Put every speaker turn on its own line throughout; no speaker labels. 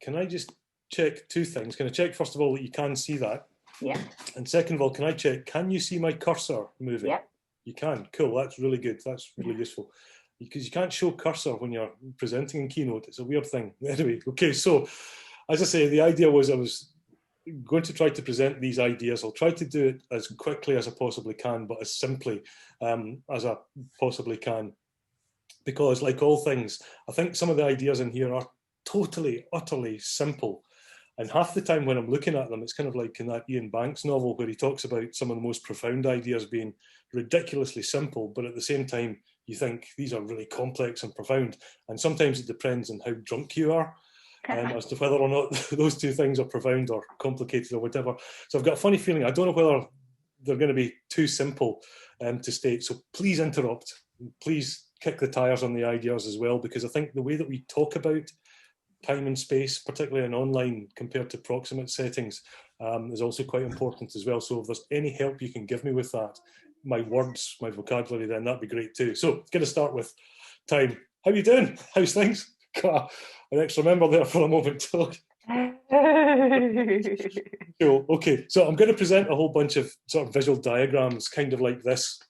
can I just check two things? Can I check, first of all, that you can see that?
Yeah.
And second of all, can I check, can you see my cursor moving?
Yeah.
You can. Cool. That's really good. That's really useful. Because you can't show cursor when you're presenting in Keynote. It's a weird thing. Anyway, okay. So, as I say, the idea was I was going to try to present these ideas. I'll try to do it as quickly as I possibly can, but as simply as I possibly can. Because, like all things, I think some of the ideas in here are totally, utterly simple. And half the time when I'm looking at them, it's kind of like in that Ian Banks novel where he talks about some of the most profound ideas being ridiculously simple, but at the same time, you think these are really complex and profound. And sometimes it depends on how drunk you are as to whether or not those two things are profound or complicated or whatever. So I've got a funny feeling. I don't know whether they're going to be too simple to state. So please interrupt. Please kick the tires on the ideas as well, because I think the way that we talk about time and space, particularly in online compared to proximate settings, is also quite important as well. So if there's any help you can give me with that, my words, my vocabulary, then that'd be great too. So going to start with time. How are you doing? How's things? Got an extra member there for a moment. Cool. Okay, so I'm going to present a whole bunch of sort of visual diagrams, kind of like this.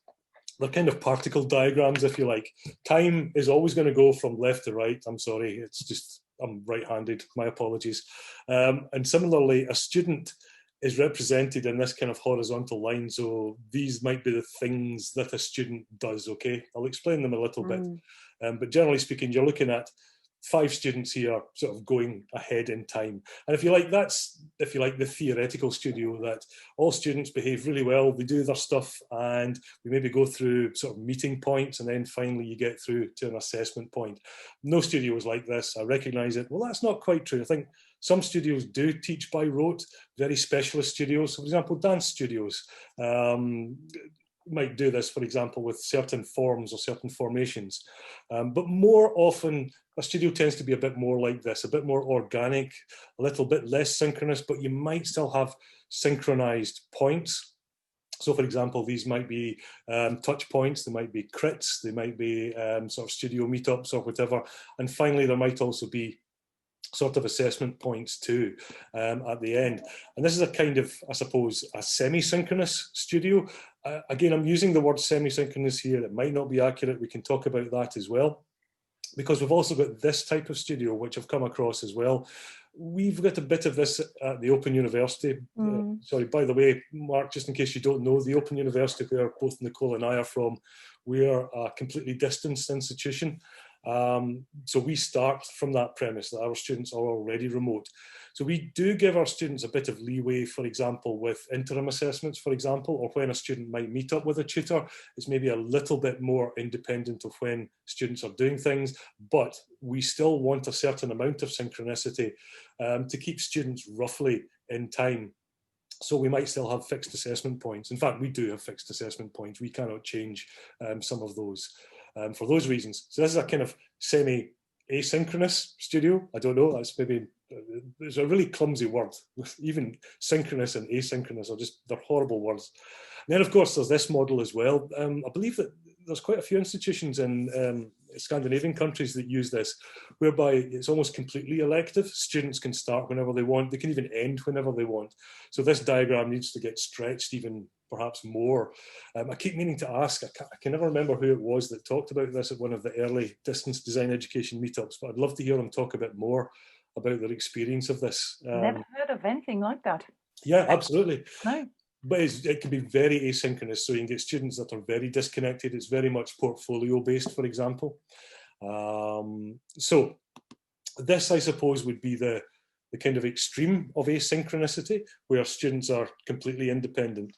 They're kind of particle diagrams, if you like. Time is always going to go from left to right. I'm sorry, it's just, I'm right-handed, my apologies. And similarly, a student is represented in this kind of horizontal line. So these might be the things that a student does, okay? I'll explain them a little bit. But generally speaking, you're looking at 5 students here sort of going ahead in time. And if you like, that's, if you like, the theoretical studio, that all students behave really well, they do their stuff, and we maybe go through sort of meeting points, and then finally you get through to an assessment point. No studio is like this. I recognize it. Well, that's not quite true. I think some studios do teach by rote, very specialist studios. For example, dance studios might do this, for example, with certain forms or certain formations. But more often, a studio tends to be a bit more like this, a bit more organic, a little bit less synchronous, but you might still have synchronized points. So, for example, these might be touch points, they might be crits, they might be sort of studio meetups or whatever. And finally, there might also be sort of assessment points too at the end. And this is a kind of, I suppose, a semi-synchronous studio. Again, I'm using the word semi-synchronous here. It might not be accurate. We can talk about that as well, because we've also got this type of studio, which I've come across as well. We've got a bit of this at the Open University. Sorry, by the way, Mark, just in case you don't know, the Open University, where both Nicole and I are from, we're a completely distanced institution. So we start from that premise that our students are already remote. So we do give our students a bit of leeway, for example, with interim assessments, for example, or when a student might meet up with a tutor. It's maybe a little bit more independent of when students are doing things, but we still want a certain amount of synchronicity to keep students roughly in time. So we might still have fixed assessment points. In fact, we do have fixed assessment points. We cannot change some of those. For those reasons. So this is a kind of semi-asynchronous studio. I don't know, that's maybe, it's a really clumsy word. Even synchronous and asynchronous are just, they're horrible words. And then of course there's this model as well. I believe that there's quite a few institutions in Scandinavian countries that use this, whereby it's almost completely elective. Students can start whenever they want. They can even end whenever they want. So this diagram needs to get stretched even perhaps more. I keep meaning to ask, I can never remember who it was that talked about this at one of the early distance design education meetups, but I'd love to hear them talk a bit more about their experience of this.
Never heard of anything like that.
Yeah, absolutely.
No.
But it can be very asynchronous, so you can get students that are very disconnected. It's very much portfolio based, for example. So this, I suppose, would be the kind of extreme of asynchronicity, where students are completely independent.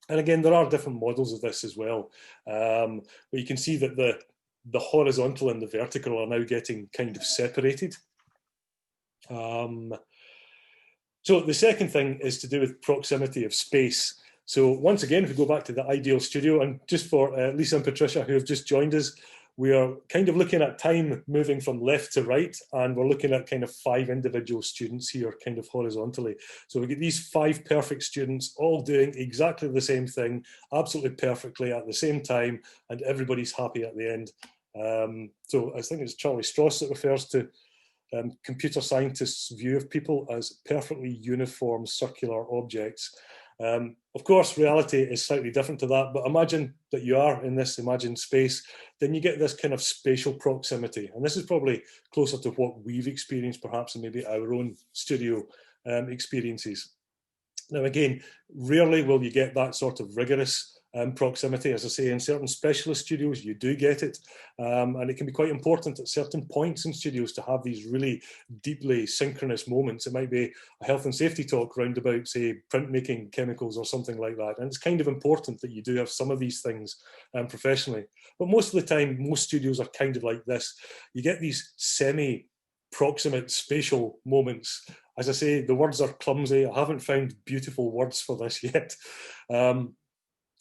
And again, there are different models of this as well. But you can see that the horizontal and the vertical are now getting kind of separated. So the second thing is to do with proximity of space. So once again, if we go back to the ideal studio, and just for Lisa and Patricia who have just joined us, we are kind of looking at time moving from left to right, and we're looking at kind of 5 individual students here kind of horizontally. So we get these 5 perfect students all doing exactly the same thing, absolutely perfectly at the same time, and everybody's happy at the end. So I think it's Charlie Strauss that refers to computer scientists' view of people as perfectly uniform circular objects. Of course, reality is slightly different to that, but imagine that you are in this imagined space, then you get this kind of spatial proximity. And this is probably closer to what we've experienced perhaps in maybe our own studio experiences. Now, again, rarely will you get that sort of rigorous proximity. As I say, in certain specialist studios, you do get it. And it can be quite important at certain points in studios to have these really deeply synchronous moments. It might be a health and safety talk round about, say, printmaking chemicals or something like that. And it's kind of important that you do have some of these things professionally. But most of the time, most studios are kind of like this. You get these semi-proximate spatial moments. As I say, the words are clumsy. I haven't found beautiful words for this yet.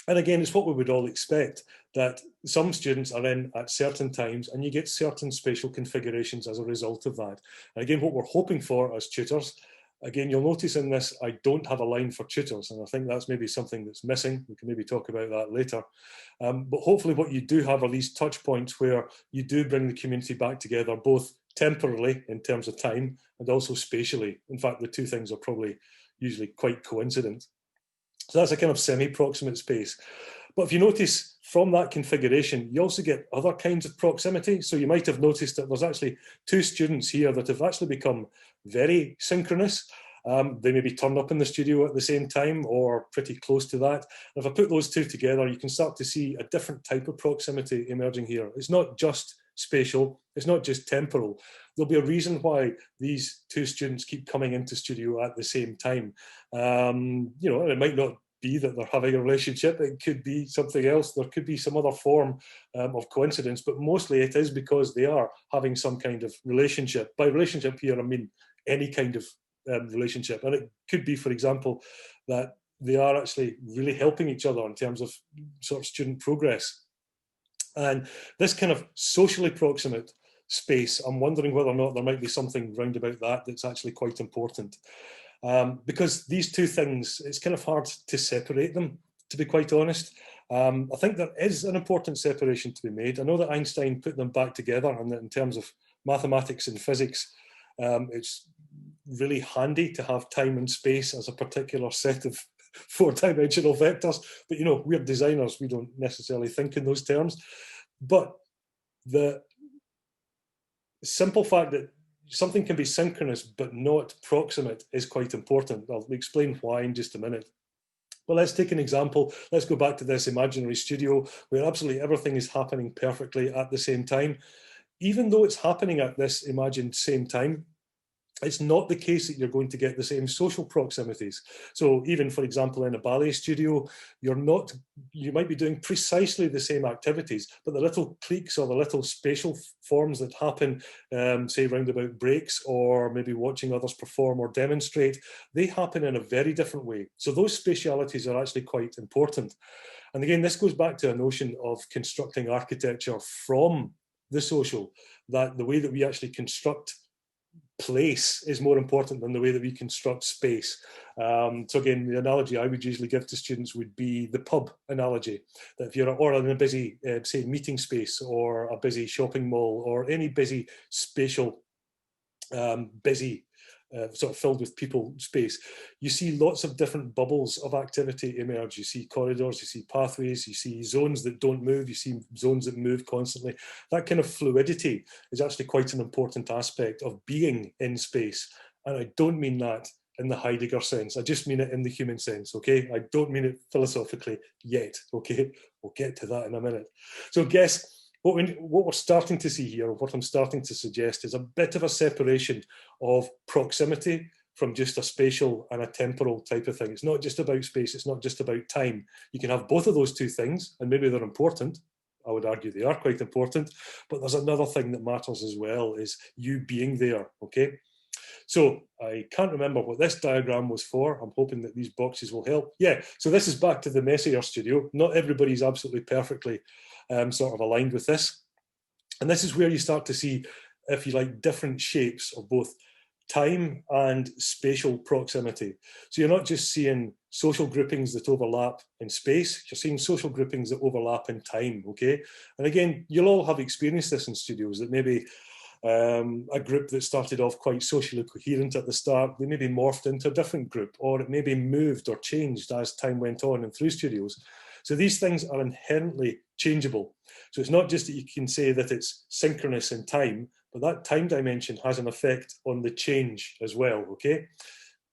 And again, it's what we would all expect, that some students are in at certain times and you get certain spatial configurations as a result of that. And again, what we're hoping for as tutors, again, you'll notice in this, I don't have a line for tutors, and I think that's maybe something that's missing. We can maybe talk about that later. But hopefully what you do have are these touch points where you do bring the community back together, both temporally in terms of time and also spatially. In fact, the two things are probably usually quite coincident. So that's a kind of semi-proximate space. But if you notice from that configuration, you also get other kinds of proximity. So you might have noticed that there's actually two students here that have actually become very synchronous. They maybe turned up in the studio at the same time or pretty close to that. And if I put those two together, you can start to see a different type of proximity emerging here. It's not just spatial, it's not just temporal. There'll be a reason why these two students keep coming into studio at the same time. You know, and it might not be that they're having a relationship, it could be something else, there could be some other form of coincidence, but mostly it is because they are having some kind of relationship. By relationship here, I mean any kind of relationship. And it could be, for example, that they are actually really helping each other in terms of sort of student progress. And this kind of socially proximate space, I'm wondering whether or not there might be something round about that that's actually quite important. Because these two things, it's kind of hard to separate them, to be quite honest. I think there is an important separation to be made. I know that Einstein put them back together, and that in terms of mathematics and physics, it's really handy to have time and space as a particular set of four-dimensional vectors. But, you know, we're designers, we don't necessarily think in those terms. But the simple fact that something can be synchronous but not proximate is quite important. I'll explain why in just a minute. But let's take an example. Let's go back to this imaginary studio where absolutely everything is happening perfectly at the same time. Even though it's happening at this imagined same time, it's not the case that you're going to get the same social proximities. So even, for example, in a ballet studio, you might be doing precisely the same activities, but the little cliques or the little spatial forms that happen, say round about breaks or maybe watching others perform or demonstrate, they happen in a very different way. So those spatialities are actually quite important. And again, this goes back to a notion of constructing architecture from the social, that the way that we actually construct place is more important than the way that we construct space. So again, the analogy I would usually give to students would be the pub analogy. That if you're or in a busy, say, meeting space or a busy shopping mall or any busy spatial, sort of filled with people space, you see lots of different bubbles of activity emerge. You see corridors, you see pathways, you see zones that don't move, you see zones that move constantly. That kind of fluidity is actually quite an important aspect of being in space. And I don't mean that in the Heidegger sense, I just mean it in the human sense, okay? I don't mean it philosophically yet, okay? We'll get to that in a minute. So guess, what we're starting to see here, or what I'm starting to suggest, is a bit of a separation of proximity from just a spatial and a temporal type of thing. It's not just about space, it's not just about time. You can have both of those two things, and maybe they're important. I would argue they are quite important, but there's another thing that matters as well, is you being there, okay? So I can't remember what this diagram was for. I'm hoping that these boxes will help. Yeah, so this is back to the Messier studio. Not everybody's absolutely perfectly sort of aligned with this. And this is where you start to see, if you like, different shapes of both time and spatial proximity. So you're not just seeing social groupings that overlap in space, you're seeing social groupings that overlap in time, okay? And again, you'll all have experienced this in studios, that maybe A group that started off quite socially coherent at the start, they maybe morphed into a different group, or it maybe moved or changed as time went on and through studios. So these things are inherently changeable. So it's not just that you can say that it's synchronous in time, but that time dimension has an effect on the change as well, okay?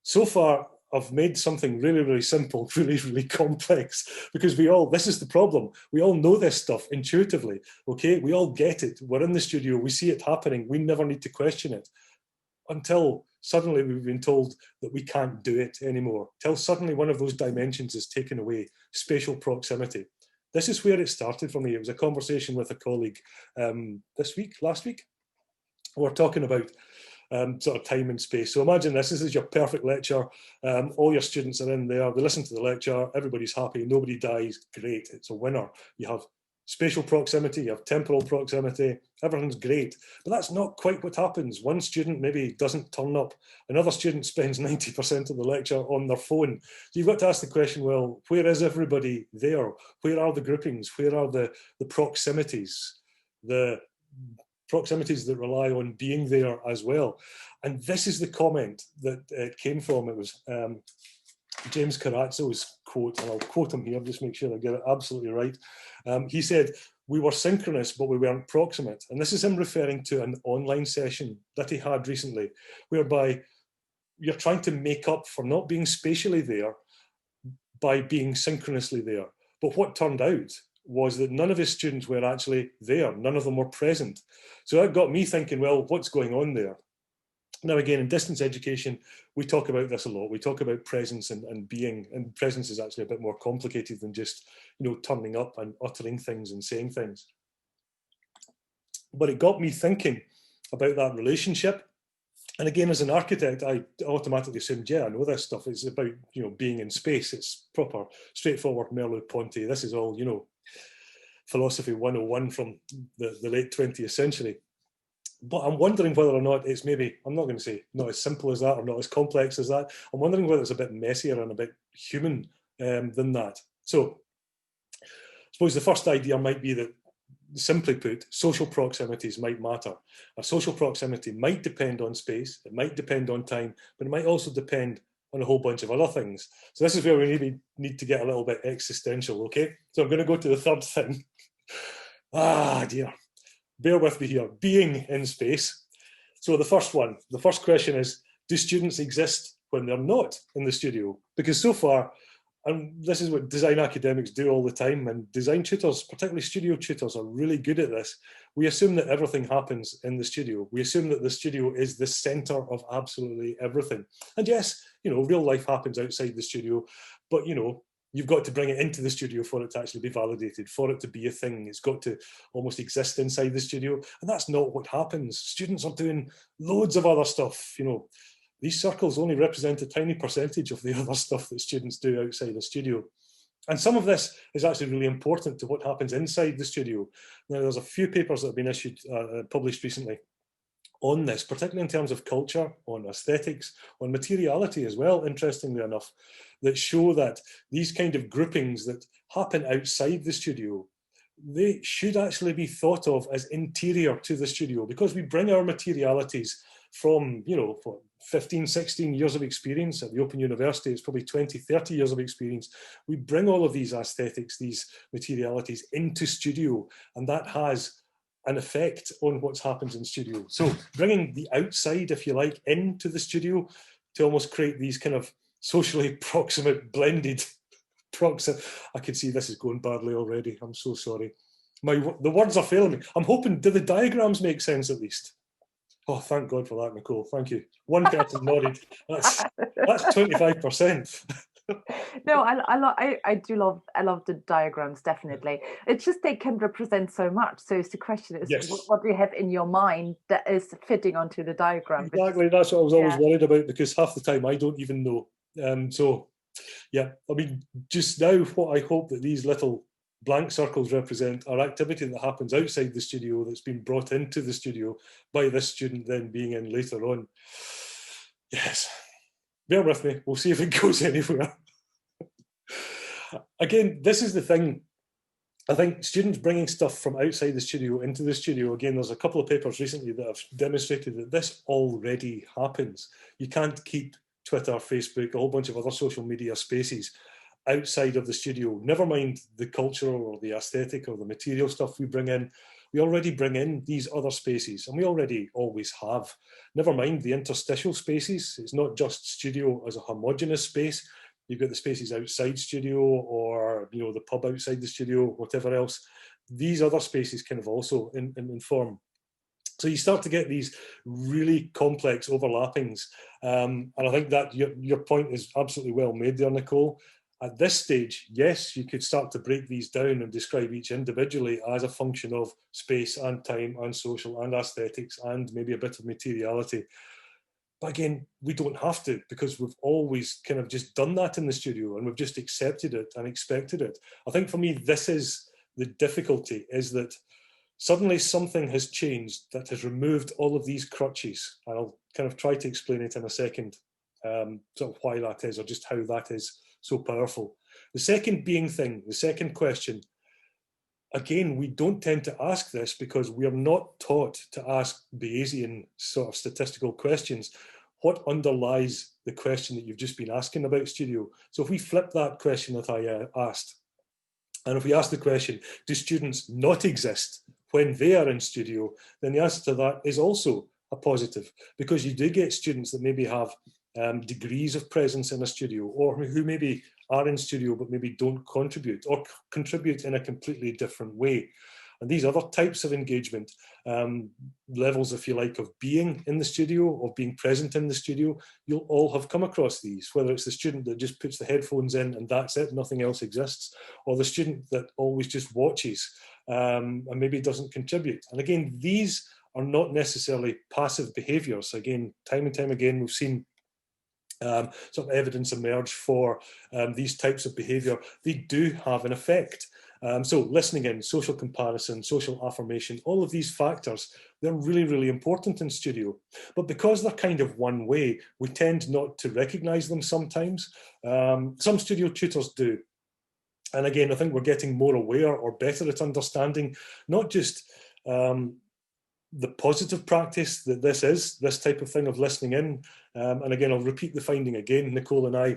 So far, I've made something really, really simple, really, really complex, because this is the problem. We all know this stuff intuitively, okay? We all get it. We're in the studio, we see it happening. We never need to question it until suddenly we've been told that we can't do it anymore. Till suddenly one of those dimensions is taken away, spatial proximity. This is where it started for me. It was a conversation with a colleague last week. We're talking about sort of time and space. So imagine this is your perfect lecture. All your students are in there, they listen to the lecture, everybody's happy, nobody dies, great, it's a winner. You have spatial proximity, you have temporal proximity, everything's great. But that's not quite what happens. One student maybe doesn't turn up, another student spends 90% of the lecture on their phone. So you've got to ask the question, well, where is everybody there? Where are the groupings? Where are the proximities? The proximities that rely on being there as well. And this is the comment that it came from. It was James Carrazzo's quote, and I'll quote him here, just make sure I get it absolutely right. He said, "We were synchronous, but we weren't proximate." And this is him referring to an online session that he had recently, whereby you're trying to make up for not being spatially there by being synchronously there. But what turned out was that none of his students were actually there. None of them were present. So that got me thinking, well, what's going on there? Now, again, in distance education, we talk about this a lot. We talk about presence and being, and presence is actually a bit more complicated than just, turning up and uttering things and saying things. But it got me thinking about that relationship. And again, as an architect, I automatically assumed, yeah, I know this stuff. It's about, being in space. It's proper, straightforward Merleau-Ponty. This is all, philosophy 101 from the late 20th century. But I'm wondering whether or not it's maybe, I'm not going to say not as simple as that or not as complex as that. I'm wondering whether it's a bit messier and a bit human than that. So I suppose the first idea might be that, simply put, social proximities might matter. A social proximity might depend on space, it might depend on time, but it might also depend on a whole bunch of other things. So this is where we maybe need to get a little bit existential, okay? So I'm going to go to the third thing. Ah, dear. Bear with me here. Being in space. So the first question is, do students exist when they're not in the studio? Because so far, and this is what design academics do all the time, and design tutors, particularly studio tutors, are really good at this. We assume that everything happens in the studio. We assume that the studio is the center of absolutely everything. And yes, real life happens outside the studio, but you've got to bring it into the studio for it to actually be validated, for it to be a thing. It's got to almost exist inside the studio. And that's not what happens. Students are doing loads of other stuff. These circles only represent a tiny percentage of the other stuff that students do outside the studio. And some of this is actually really important to what happens inside the studio. Now, there's a few papers that have been published recently on this, particularly in terms of culture, on aesthetics, on materiality as well, interestingly enough, that show that these kind of groupings that happen outside the studio, they should actually be thought of as interior to the studio, because we bring our materialities from, 15, 16 years of experience at the Open University. It's probably 20, 30 years of experience. We bring all of these aesthetics, these materialities into studio, and that has an effect on what happens in studio. So bringing the outside, if you like, into the studio to almost create these kind of socially proximate, blended I can see this is going badly already. I'm so sorry. The words are failing me. I'm hoping, do the diagrams make sense at least? Oh, thank God for that, Nicole. Thank you. One person nodded. That's 25%.
No, I love the diagrams, definitely. It's just they can represent so much. So it's the question is,
yes,
what do you have in your mind that is fitting onto the diagram?
Exactly, that's what I was always worried about, because half the time I don't even know. So, yeah, I mean, just now what I hope that these little blank circles represent are activity that happens outside the studio that's been brought into the studio by this student then being in later on. Yes, bear with me, we'll see if it goes anywhere. Again, this is the thing. I think students bringing stuff from outside the studio into the studio, again, there's a couple of papers recently that have demonstrated that this already happens. You can't keep Twitter, Facebook, a whole bunch of other social media spaces outside of the studio. Never mind the cultural or the aesthetic or the material stuff we bring in. We already bring in these other spaces, and we already always have. Never mind the interstitial spaces. It's not just studio as a homogeneous space. You've got the spaces outside studio, or the pub outside the studio, whatever else. These other spaces kind of also inform. So you start to get these really complex overlappings. And I think that your point is absolutely well made there, Nicole. At this stage, yes, you could start to break these down and describe each individually as a function of space and time and social and aesthetics and maybe a bit of materiality. But again, we don't have to, because we've always kind of just done that in the studio, and we've just accepted it and expected it. I think for me, this is the difficulty, is that suddenly something has changed that has removed all of these crutches. And I'll kind of try to explain it in a second, sort of why that is, or just how that is so powerful. The second question, again, we don't tend to ask this because we are not taught to ask Bayesian sort of statistical questions. What underlies the question that you've just been asking about studio? So if we flip that question that I asked, and if we ask the question, do students not exist when they are in studio, then the answer to that is also a positive, because you do get students that maybe have degrees of presence in a studio, or who maybe are in studio but maybe don't contribute, or contribute in a completely different way. And these other types of engagement, levels, if you like, of being in the studio, of being present in the studio, you'll all have come across these, whether it's the student that just puts the headphones in and that's it, nothing else exists, or the student that always just watches and maybe doesn't contribute. And again, these are not necessarily passive behaviours. Again, time and time again, we've seen sort of evidence emerge for these types of behaviour. They do have an effect. So listening in, social comparison, social affirmation, all of these factors, they're really, really important in studio. But because they're kind of one way, we tend not to recognise them sometimes. Some studio tutors do. And again, I think we're getting more aware or better at understanding not just the positive practice that this type of thing of listening in. And again, I'll repeat the finding again, Nicole and I,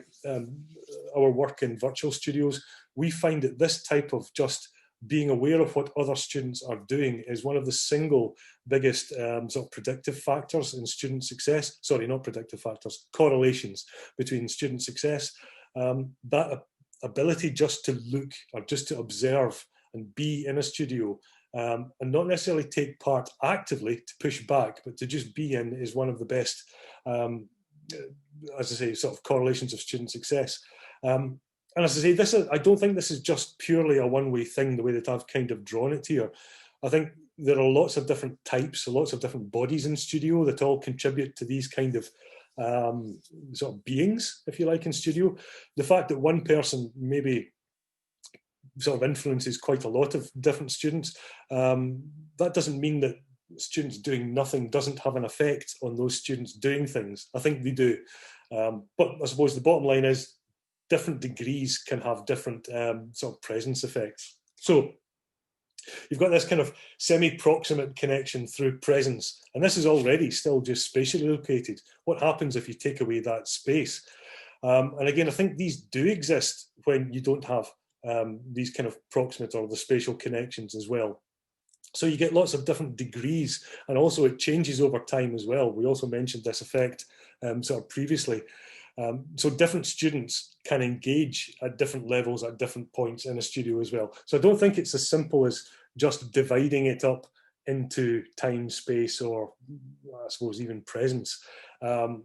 our work in virtual studios, we find that this type of just being aware of what other students are doing is one of the single biggest sort of predictive factors in student success. Sorry, not predictive factors, correlations between student success. That ability just to look or just to observe and be in a studio, and not necessarily take part actively to push back, but to just be in, is one of the best, as I say, sort of correlations of student success. And as I say, I don't think this is just purely a one-way thing, the way that I've kind of drawn it here. I think there are lots of different types, lots of different bodies in studio that all contribute to these kind of sort of beings, if you like, in studio. The fact that one person maybe sort of influences quite a lot of different students, that doesn't mean that students doing nothing doesn't have an effect on those students doing things. I think they do. But I suppose the bottom line is different degrees can have different sort of presence effects. So you've got this kind of semi-proximate connection through presence, and this is already still just spatially located. What happens if you take away that space? And again, I think these do exist when you don't have these kind of proximate or the spatial connections as well. So you get lots of different degrees, and also it changes over time as well. We also mentioned this effect sort of previously. So different students can engage at different levels at different points in a studio as well. So I don't think it's as simple as just dividing it up into time, space, or I suppose even presence. But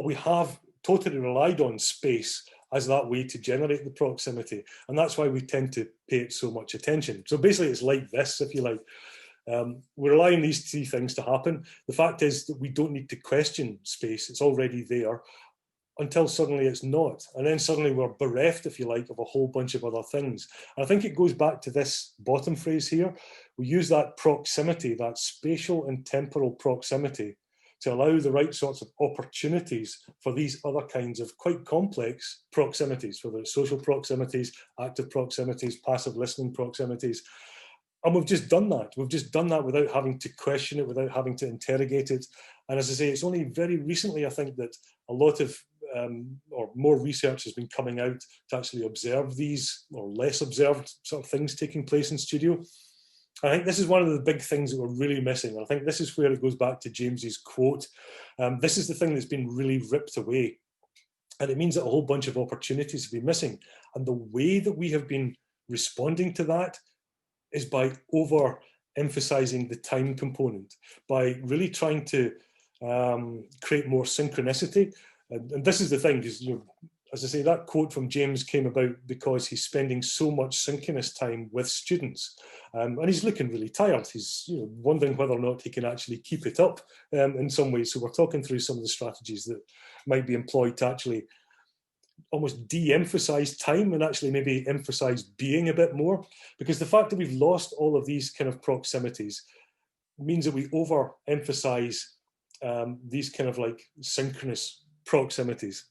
we have totally relied on space as that way to generate the proximity. And that's why we tend to pay it so much attention. So basically it's like this, if you like. We rely on these three things to happen. The fact is that we don't need to question space. It's already there until suddenly it's not. And then suddenly we're bereft, if you like, of a whole bunch of other things. And I think it goes back to this bottom phrase here. We use that proximity, that spatial and temporal proximity, to allow the right sorts of opportunities for these other kinds of quite complex proximities, whether it's social proximities, active proximities, passive listening proximities. And we've just done that. We've just done that without having to question it, without having to interrogate it. And as I say, it's only very recently, I think, that a lot of or more research has been coming out to actually observe these or less observed sort of things taking place in studio. I think this is one of the big things that we're really missing. I think this is where it goes back to James's quote. This is the thing that's been really ripped away. And it means that a whole bunch of opportunities have been missing. And the way that we have been responding to that is by over-emphasizing the time component, by really trying to create more synchronicity. And this is the thing, because, you know, as I say, that quote from James came about because he's spending so much synchronous time with students, and he's looking really tired. He's, you know, wondering whether or not he can actually keep it up in some ways. So we're talking through some of the strategies that might be employed to actually almost de-emphasize time and actually maybe emphasize being a bit more, because the fact that we've lost all of these kind of proximities means that we over-emphasize these kind of like synchronous proximities.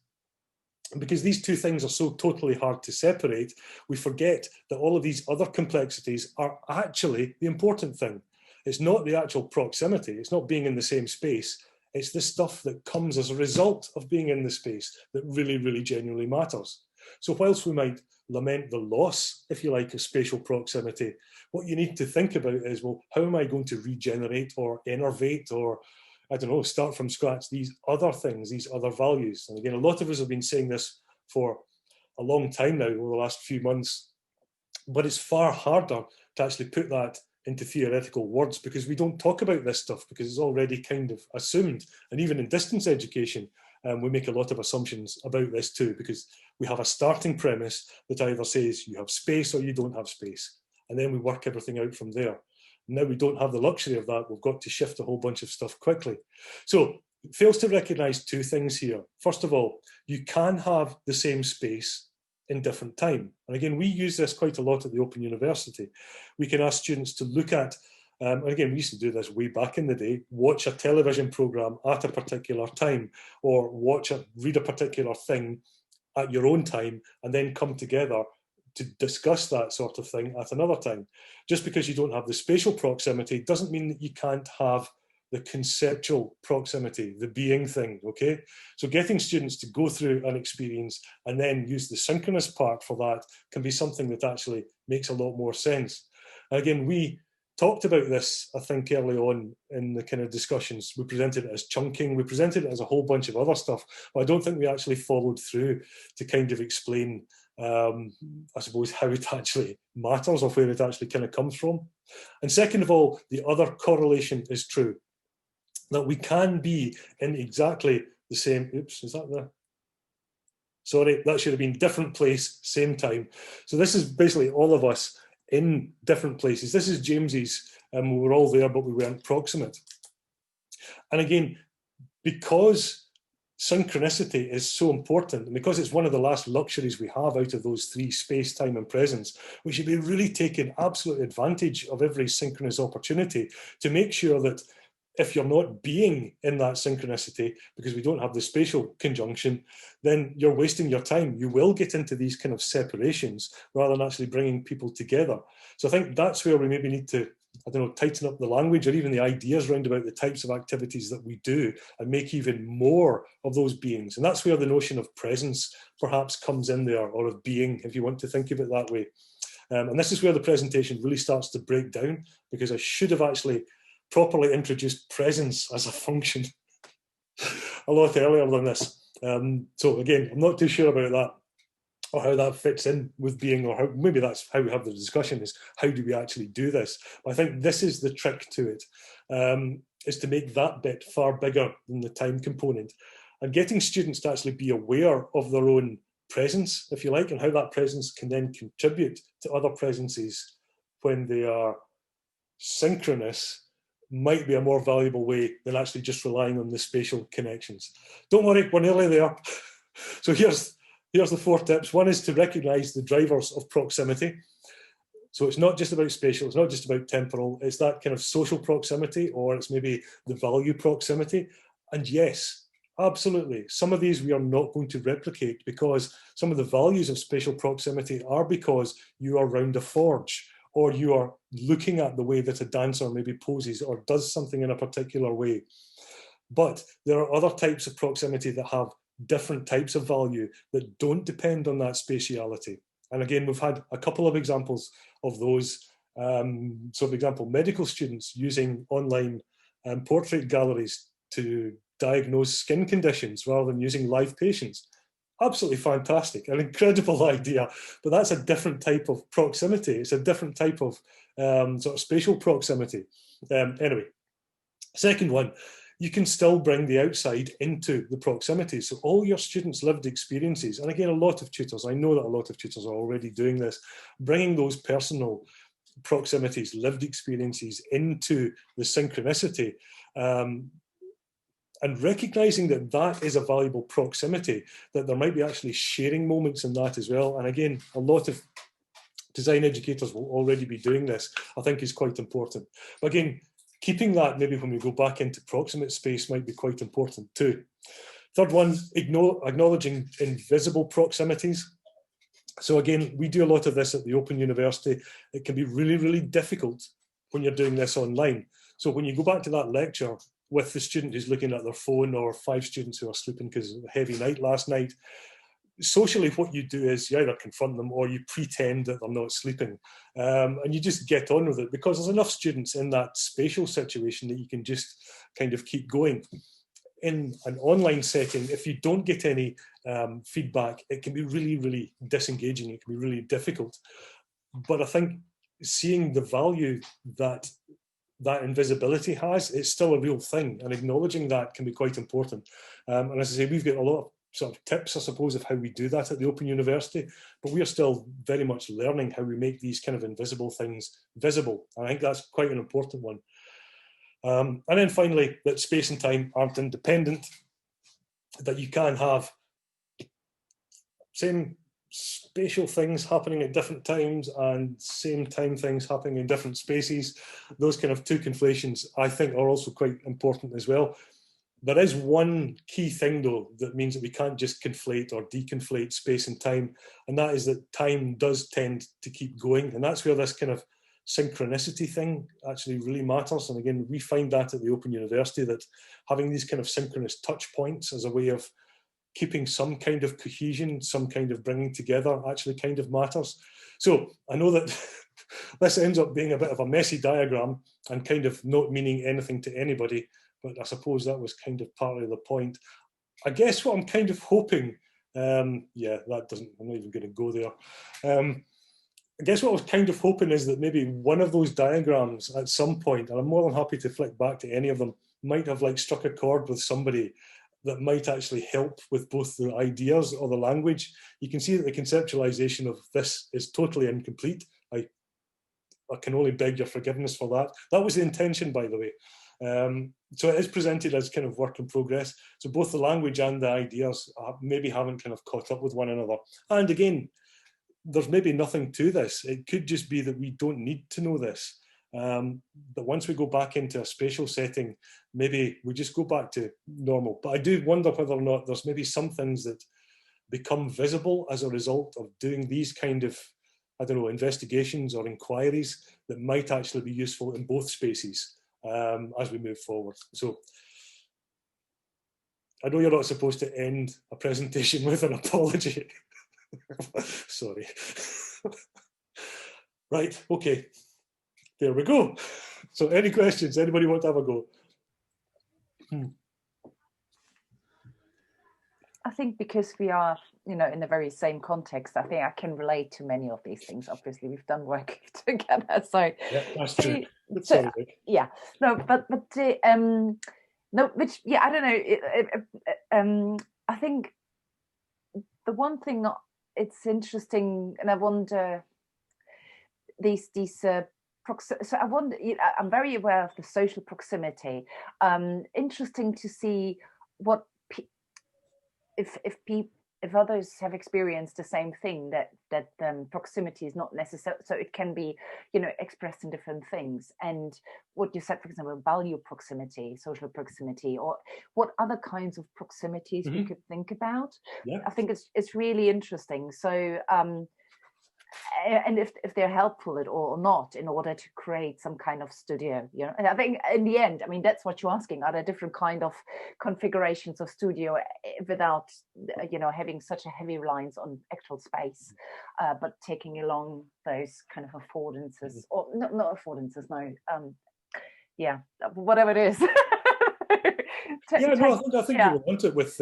And because these two things are so totally hard to separate, we forget that all of these other complexities are actually the important thing. It's not the actual proximity, it's not being in the same space, it's the stuff that comes as a result of being in the space that really, really genuinely matters. So whilst we might lament the loss, if you like, of spatial proximity, what you need to think about is, well, how am I going to regenerate or innervate or, I don't know, start from scratch these other things, these other values? And again, a lot of us have been saying this for a long time now, over the last few months, but it's far harder to actually put that into theoretical words because we don't talk about this stuff because it's already kind of assumed. And even in distance education, we make a lot of assumptions about this too, because we have a starting premise that either says you have space or you don't have space. And then we work everything out from there. Now we don't have the luxury of that. We've got to shift a whole bunch of stuff quickly. So it fails to recognize two things here. First of all, you can have the same space in different time. And again, we use this quite a lot at the Open University. We can ask students to look at, and again, we used to do this way back in the day, watch a television program at a particular time, or read a particular thing at your own time, and then come together to discuss that sort of thing at another time. Just because you don't have the spatial proximity doesn't mean that you can't have the conceptual proximity, the being thing, okay? So getting students to go through an experience and then use the synchronous part for that can be something that actually makes a lot more sense. And again, we talked about this, I think, early on in the kind of discussions. We presented it as chunking, we presented it as a whole bunch of other stuff, but I don't think we actually followed through to kind of explain, I suppose, how it actually matters or where it actually kind of comes from. And second of all, the other correlation is true, that we can be in exactly the same, oops, is that the, sorry, that should have been different place, same time. So this is basically all of us in different places. This is James's, we were all there, but we weren't proximate. And again, because synchronicity is so important, and because it's one of the last luxuries we have out of those three, space, time, and presence, we should be really taking absolute advantage of every synchronous opportunity to make sure that if you're not being in that synchronicity, because we don't have the spatial conjunction, then you're wasting your time. You will get into these kind of separations rather than actually bringing people together. So I think that's where we maybe need to, I don't know, tighten up the language or even the ideas around about the types of activities that we do and make even more of those beings. And that's where the notion of presence perhaps comes in there, or of being, if you want to think of it that way. And this is where the presentation really starts to break down, because I should have actually properly introduced presence as a function a lot earlier than this. So again, I'm not too sure about that, or how that fits in with being, or how, maybe that's how we have the discussion, is how do we actually do this? But I think this is the trick to it, is to make that bit far bigger than the time component, and getting students to actually be aware of their own presence, if you like, and how that presence can then contribute to other presences when they are synchronous might be a more valuable way than actually just relying on the spatial connections. Don't worry, we're nearly there. So here's the 4 tips. One is to recognize the drivers of proximity. So it's not just about spatial, it's not just about temporal, it's that kind of social proximity, or it's maybe the value proximity. And yes, absolutely, some of these we are not going to replicate, because some of the values of spatial proximity are because you are round a forge, or you are looking at the way that a dancer maybe poses or does something in a particular way. But there are other types of proximity that have different types of value that don't depend on that spatiality. And again, we've had a couple of examples of those. So for example, medical students using online portrait galleries to diagnose skin conditions rather than using live patients. Absolutely fantastic, an incredible idea, but that's a different type of proximity. It's a different type of sort of spatial proximity. Anyway, second one, you can still bring the outside into the proximity. So all your students' lived experiences, and again, a lot of tutors, I know that a lot of tutors are already doing this, bringing those personal proximities, lived experiences into the synchronicity, and recognizing that that is a valuable proximity, that there might be actually sharing moments in that as well. And again, a lot of design educators will already be doing this, I think is quite important. But again, keeping that maybe when we go back into proximate space might be quite important too. Third one, acknowledging invisible proximities. So again, we do a lot of this at the Open University. It can be really, really difficult when you're doing this online. So when you go back to that lecture with the student who's looking at their phone, or 5 students who are sleeping because of a heavy night last night, socially what you do is you either confront them or you pretend that they're not sleeping, and you just get on with it, because there's enough students in that spatial situation that you can just kind of keep going. In an online setting, if you don't get any feedback, it can be really, really disengaging. It can be really difficult. But I think seeing the value that that invisibility has, it's still a real thing, and acknowledging that can be quite important. And as I say, we've got a lot of sort of tips, I suppose, of how we do that at the Open University, but we are still very much learning how we make these kind of invisible things visible. And I think that's quite an important one. And then finally, that space and time aren't independent, that you can have same spatial things happening at different times and same time things happening in different spaces. Those kind of two conflations, I think, are also quite important as well. There is one key thing, though, that means that we can't just conflate or deconflate space and time, and that is that time does tend to keep going, and that's where this kind of synchronicity thing actually really matters. And again, we find that at the Open University, that having these kind of synchronous touch points as a way of keeping some kind of cohesion, some kind of bringing together actually kind of matters. So I know that this ends up being a bit of a messy diagram and kind of not meaning anything to anybody, but I suppose that was kind of partly the point. I guess what I'm kind of hoping, yeah, that doesn't, I'm not even going to go there. I guess what I was kind of hoping is that maybe one of those diagrams at some point, and I'm more than happy to flick back to any of them, might have like struck a chord with somebody that might actually help with both the ideas or the language. You can see that the conceptualization of this is totally incomplete. I can only beg your forgiveness for that. That was the intention, by the way. So it is presented as kind of work in progress. So both the language and the ideas maybe haven't kind of caught up with one another. And again, there's maybe nothing to this. It could just be that we don't need to know this. But once we go back into a spatial setting, maybe we just go back to normal. But I do wonder whether or not there's maybe some things that become visible as a result of doing these kind of, I don't know, investigations or inquiries that might actually be useful in both spaces as we move forward. So I know you're not supposed to end a presentation with an apology. Sorry. Right, okay. There we go. So any questions? Anybody want to have a go?
I think because we are, you know, in the very same context, I think I can relate to many of these things. Obviously, we've done work together, so
yeah, that's true.
So, yeah, no, but no, which yeah, I don't know. I think the one thing it's interesting, and I wonder these. So I wonder. I'm very aware of the social proximity. Interesting to see what if if others have experienced the same thing, that proximity is not necessary, so it can be, you know, expressed in different things. And what you said, for example, value proximity, social proximity, or what other kinds of proximities we could think about.
Yeah.
I think it's really interesting. So and if they're helpful at all or not, in order to create some kind of studio, you know. And I think in the end, I mean, that's what you're asking: are there different kind of configurations of studio without, you know, having such a heavy reliance on actual space, but taking along those kind of affordances, or not affordances, no, yeah, whatever it is.
Yeah, no, I think you want it with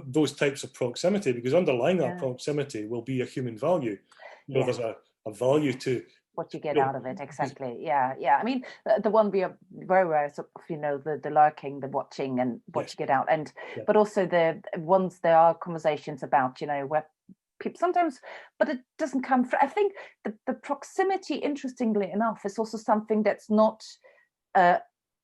those types of proximity, because underlying that proximity will be a human value. You know, there's a value to
what you get out of it. Exactly. Yeah. I mean, the one we are very aware of, you know, the lurking, the watching, and what you get out, and but also the ones there are conversations about, you know, where people sometimes, but it doesn't come from. I think the proximity, interestingly enough, is also something that's not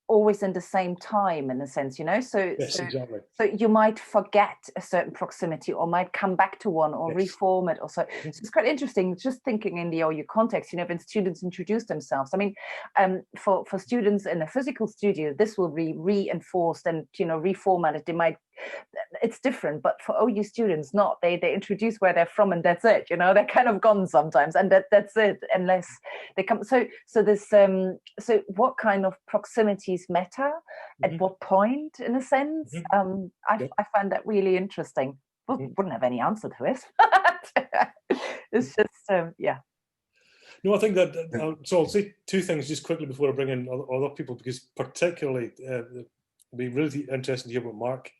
always in the same time, in a sense, you know. So
exactly.
So you might forget a certain proximity, or might come back to one, or reform it, or so. So it's quite interesting, just thinking in the OU context, you know, when students introduce themselves. I mean, for students in a physical studio, this will be reinforced and, you know, reformatted. They might, it's different, but for OU students, not. They introduce where they're from, and that's it. You know, they're kind of gone sometimes, and that's it, unless they come. So this so what kind of proximities matter at what point, in a sense? I find that really interesting. Wouldn't have any answer to it. It's just
No, I think that, so I'll say two things just quickly before I bring in other people, because particularly it'll be really interesting to hear what Mark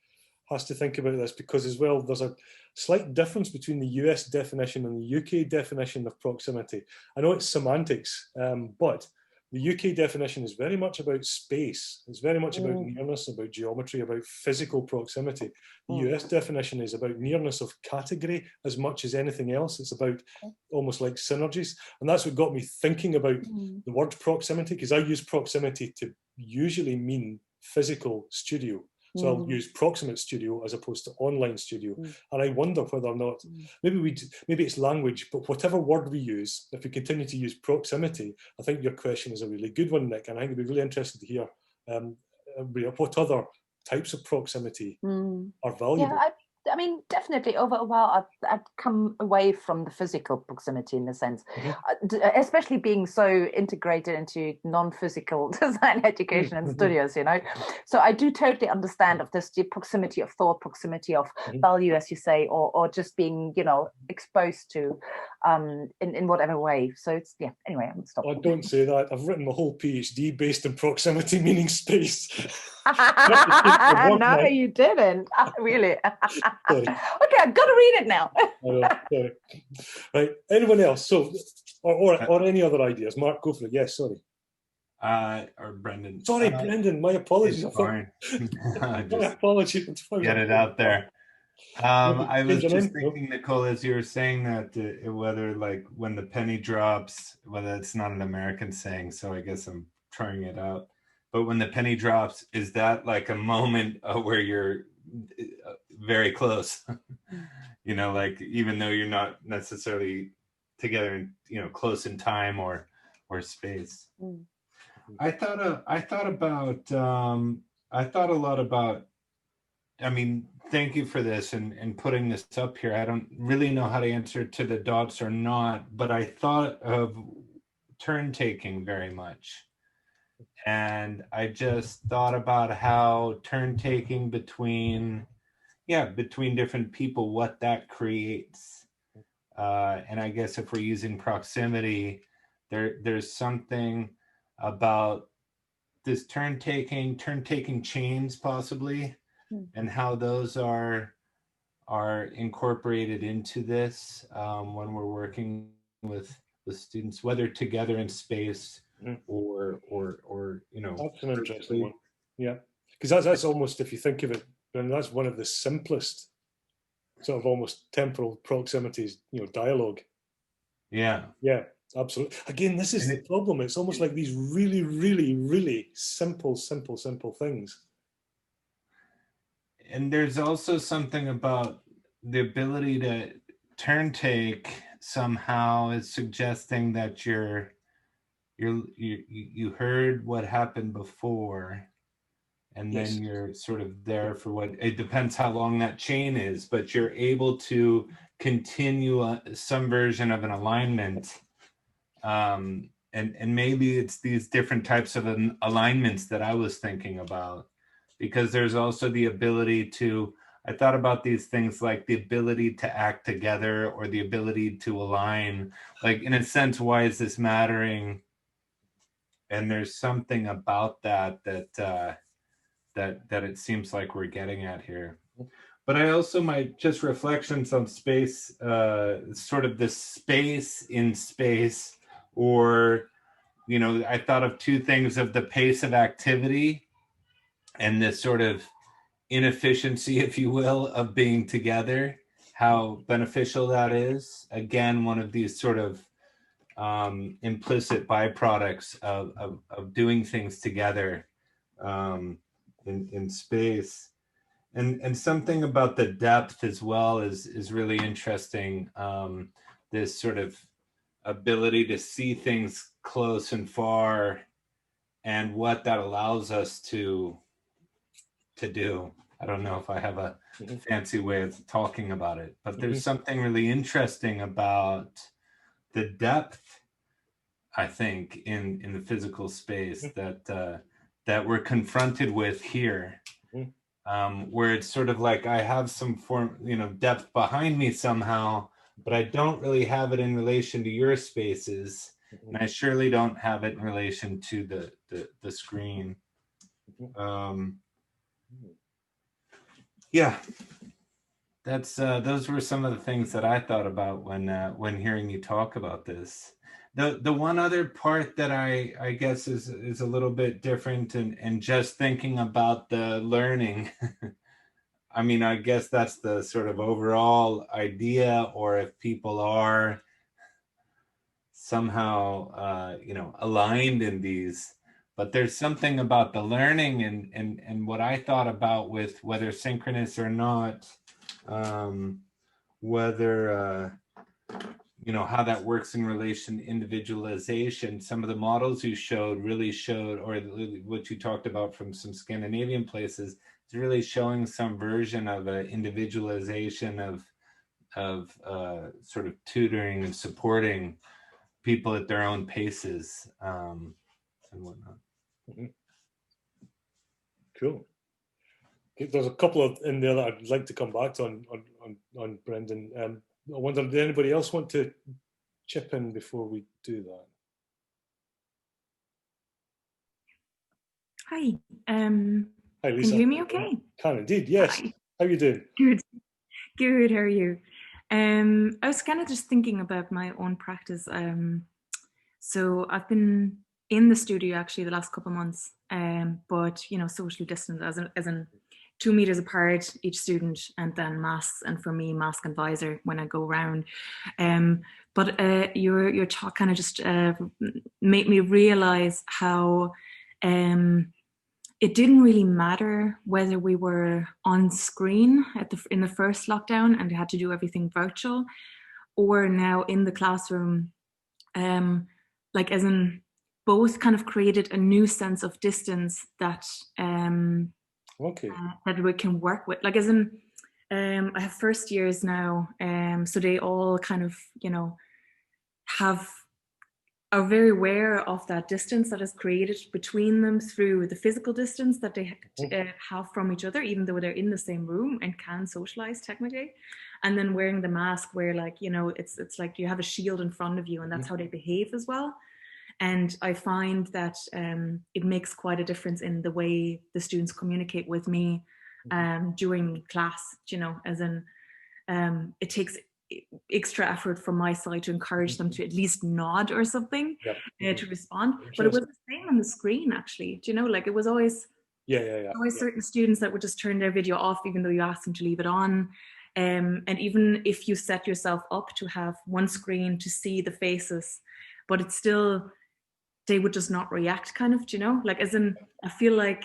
has to think about this, because as well, there's a slight difference between the US definition and the UK definition of proximity. I know it's semantics, but the UK definition is very much about space. It's very much about nearness, about geometry, about physical proximity. The US definition is about nearness of category as much as anything else. It's about almost like synergies. And that's what got me thinking about the word proximity, because I use proximity to usually mean physical studio. So I'll use proximate studio as opposed to online studio. And I wonder whether or not, maybe it's language, but whatever word we use, if we continue to use proximity, I think your question is a really good one, Nick. And I think it'd be really interesting to hear what other types of proximity are valuable.
Yeah, I mean, definitely over a while, I've come away from the physical proximity, in a sense, especially being so integrated into non-physical design education and studios, you know. So I do totally understand of this, the proximity of thought, proximity of value, as you say, or just being, you know, exposed to in whatever way. So it's, anyway, I'm stop.
Oh, don't say that. I've written my whole PhD based on proximity meaning space.
No, you didn't. Really? Okay, I've got to read it now.
Sorry. Right. Anyone else? So, or any other ideas? Mark, go for it. Yes, sorry.
Or Brendan.
Sorry, Brendan. My apologies.
It's fine.
My apologies.
Get it out there. I was just thinking, Nicole, as you were saying that, whether like when the penny drops, whether it's not an American saying, so I guess I'm trying it out. But when the penny drops, is that like a moment where you're very close? You know, like even though you're not necessarily together, in, you know, close in time or space. I thought a lot about. I mean, thank you for this and putting this up here. I don't really know how to answer to the dots or not, but I thought of turn taking very much. And I just thought about how turn taking between different people, what that creates. And I guess if we're using proximity, there's something about this turn taking chains possibly, and how those are incorporated into this when we're working with students, whether together in space or you know.
That's an interesting one. Yeah, because that's almost, if you think of it, and that's one of the simplest sort of almost temporal proximities, you know, dialogue. Yeah, absolutely. Again, this is the problem. It's almost like these really, really, really simple things.
And there's also something about the ability to turn take somehow is suggesting that you heard what happened before, and
Yes.
then you're sort of there for what, it depends how long that chain is, but you're able to continue some version of an alignment. And maybe it's these different types of alignments that I was thinking about, because there's also the ability to, I thought about these things like the ability to act together or the ability to align. Like, in a sense, why is this mattering? And there's something about that it seems like we're getting at here. But I also might just reflections on space, sort of this space in space, or, I thought of two things of the pace of activity and this sort of inefficiency, if you will, of being together, how beneficial that is. Again, one of these sort of implicit byproducts of doing things together in space. And something about the depth as well is really interesting. This sort of ability to see things close and far, and what that allows us to do. I don't know if I have a fancy way of talking about it, but there's something really interesting about the depth, I think, in the physical space that we're confronted with here. Where it's sort of like I have some form, depth behind me somehow, but I don't really have it in relation to your spaces, and I surely don't have it in relation to the screen. Yeah, that's those were some of the things that I thought about when hearing you talk about this. The one other part that I guess is a little bit different, and just thinking about the learning. I mean, I guess that's the sort of overall idea, or if people are somehow, aligned in these, but there's something about the learning and what I thought about with whether synchronous or not, whether, how that works in relation to individualization. Some of the models you really showed, or what you talked about from some Scandinavian places, is really showing some version of an individualization of sort of tutoring and supporting people at their own paces, and whatnot.
Cool. There's a couple of in there that I'd like to come back to on Brendan. I wonder, did anybody else want to chip in before we do that?
Hi.
Hi, Lisa.
Can you hear me okay?
Can indeed, yes. Hi. How are you doing?
Good. Good, how are you? I was kind of just thinking about my own practice. So I've been in the studio actually the last couple of months, but socially distant, as in 2 meters apart each student, and then masks, and for me mask and visor when I go around. But your talk kind of just made me realize how it didn't really matter whether we were on screen in the first lockdown and had to do everything virtual, or now in the classroom, like as in both kind of created a new sense of distance that that we can work with. Like as in, I have first years now, so they all kind of are very aware of that distance that is created between them through the physical distance that they have from each other, even though they're in the same room and can socialize technically. And then wearing the mask, where it's like you have a shield in front of you, and that's how they behave as well. And I find that it makes quite a difference in the way the students communicate with me during class, as in it takes extra effort from my side to encourage them to at least nod or something to respond. But it was the same on the screen, actually. Like it was always certain students that would just turn their video off even though you asked them to leave it on. And even if you set yourself up to have one screen to see the faces, but it's still, they would just not react, kind of, like as in, I feel like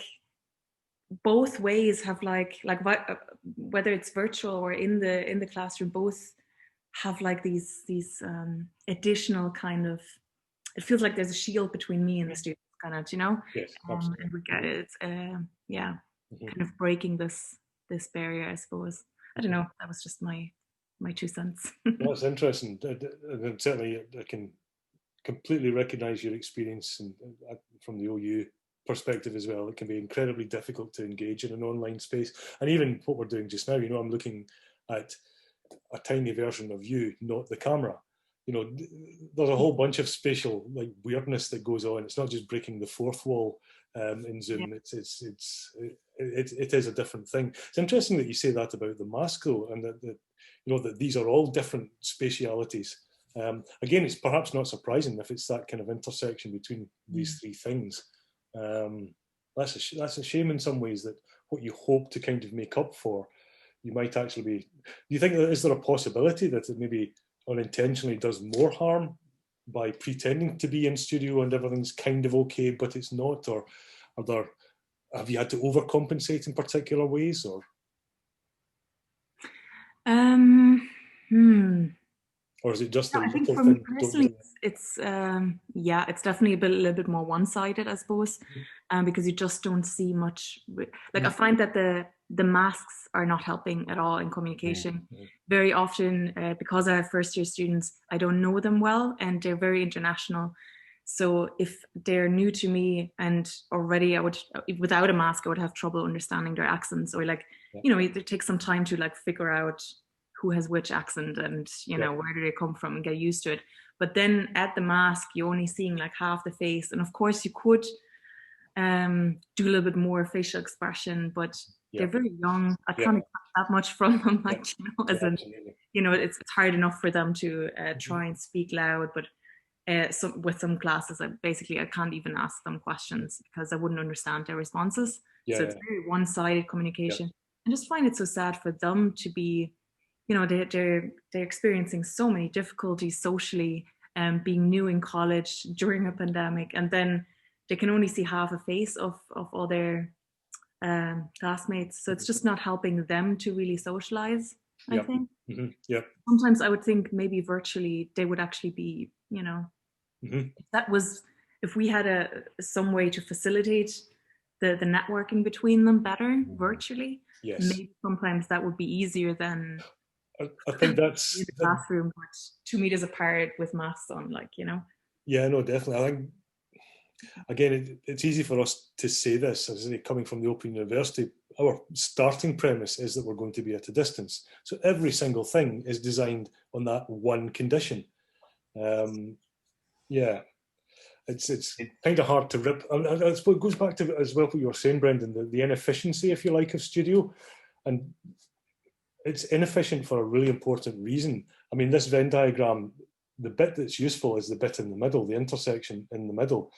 both ways have whether it's virtual or in the classroom, both have like these additional kind of, it feels like there's a shield between me and the students, kind of, you know.
Yes,
And we get it. Yeah, kind of breaking this barrier, I suppose. I don't know. That was just my 2 cents.
That's interesting. And certainly, I can completely recognise your experience from the OU perspective as well. It can be incredibly difficult to engage in an online space, and even what we're doing just now. You know, I'm looking at a tiny version of you, not the camera. You know, there's a whole bunch of spatial like weirdness that goes on. It's not just breaking the fourth wall in Zoom. Yeah. It is a different thing. It's interesting that you say that about the mask, though, and that you know that these are all different spatialities. Again, it's perhaps not surprising if it's that kind of intersection between these three things. That's a shame in some ways, that what you hope to kind of make up for, you might actually be. Do you think that is there a possibility that it maybe unintentionally does more harm by pretending to be in studio and everything's kind of okay, but it's not? Or have you had to overcompensate in particular ways, or? Or is it just the
I think
little
for me
thing?
personally, it's it's definitely a little bit more one-sided, I suppose, because you just don't see much. Like I find that the masks are not helping at all in communication. Very often, because I have first-year students, I don't know them well, and they're very international. So if they're new to me, and already I would, without a mask, I would have trouble understanding their accents, or like, you know, it takes some time to like figure out who has which accent, and you know, where do they come from, and get used to it. But then at the mask, you're only seeing like half the face, and of course you could do a little bit more facial expression, but they're very young. I can't expect that much from them, like, you know, as in, you know, it's hard enough for them to try and speak loud, but with some classes, I can't even ask them questions because I wouldn't understand their responses. So it's very one-sided communication. I just find it so sad for them to be, you know, they're experiencing so many difficulties socially, being new in college during a pandemic, and then they can only see half a face of all their classmates. So it's just not helping them to really socialize, I think. Sometimes I would think maybe virtually they would actually be, you know, if we had some way to facilitate the networking between them better virtually, maybe sometimes that would be easier than
I think that's
in the classroom, but 2 meters apart with masks on, like, you know.
Yeah, no, definitely. I think, again, it's easy for us to say this, as coming from the Open University. Our starting premise is that we're going to be at a distance. So every single thing is designed on that one condition. It's kind of hard to rip. I suppose it goes back to as well what you were saying, Brendan, the inefficiency, if you like, of studio. And it's inefficient for a really important reason. I mean, this Venn diagram, the bit that's useful is the bit in the middle, the intersection in the middle.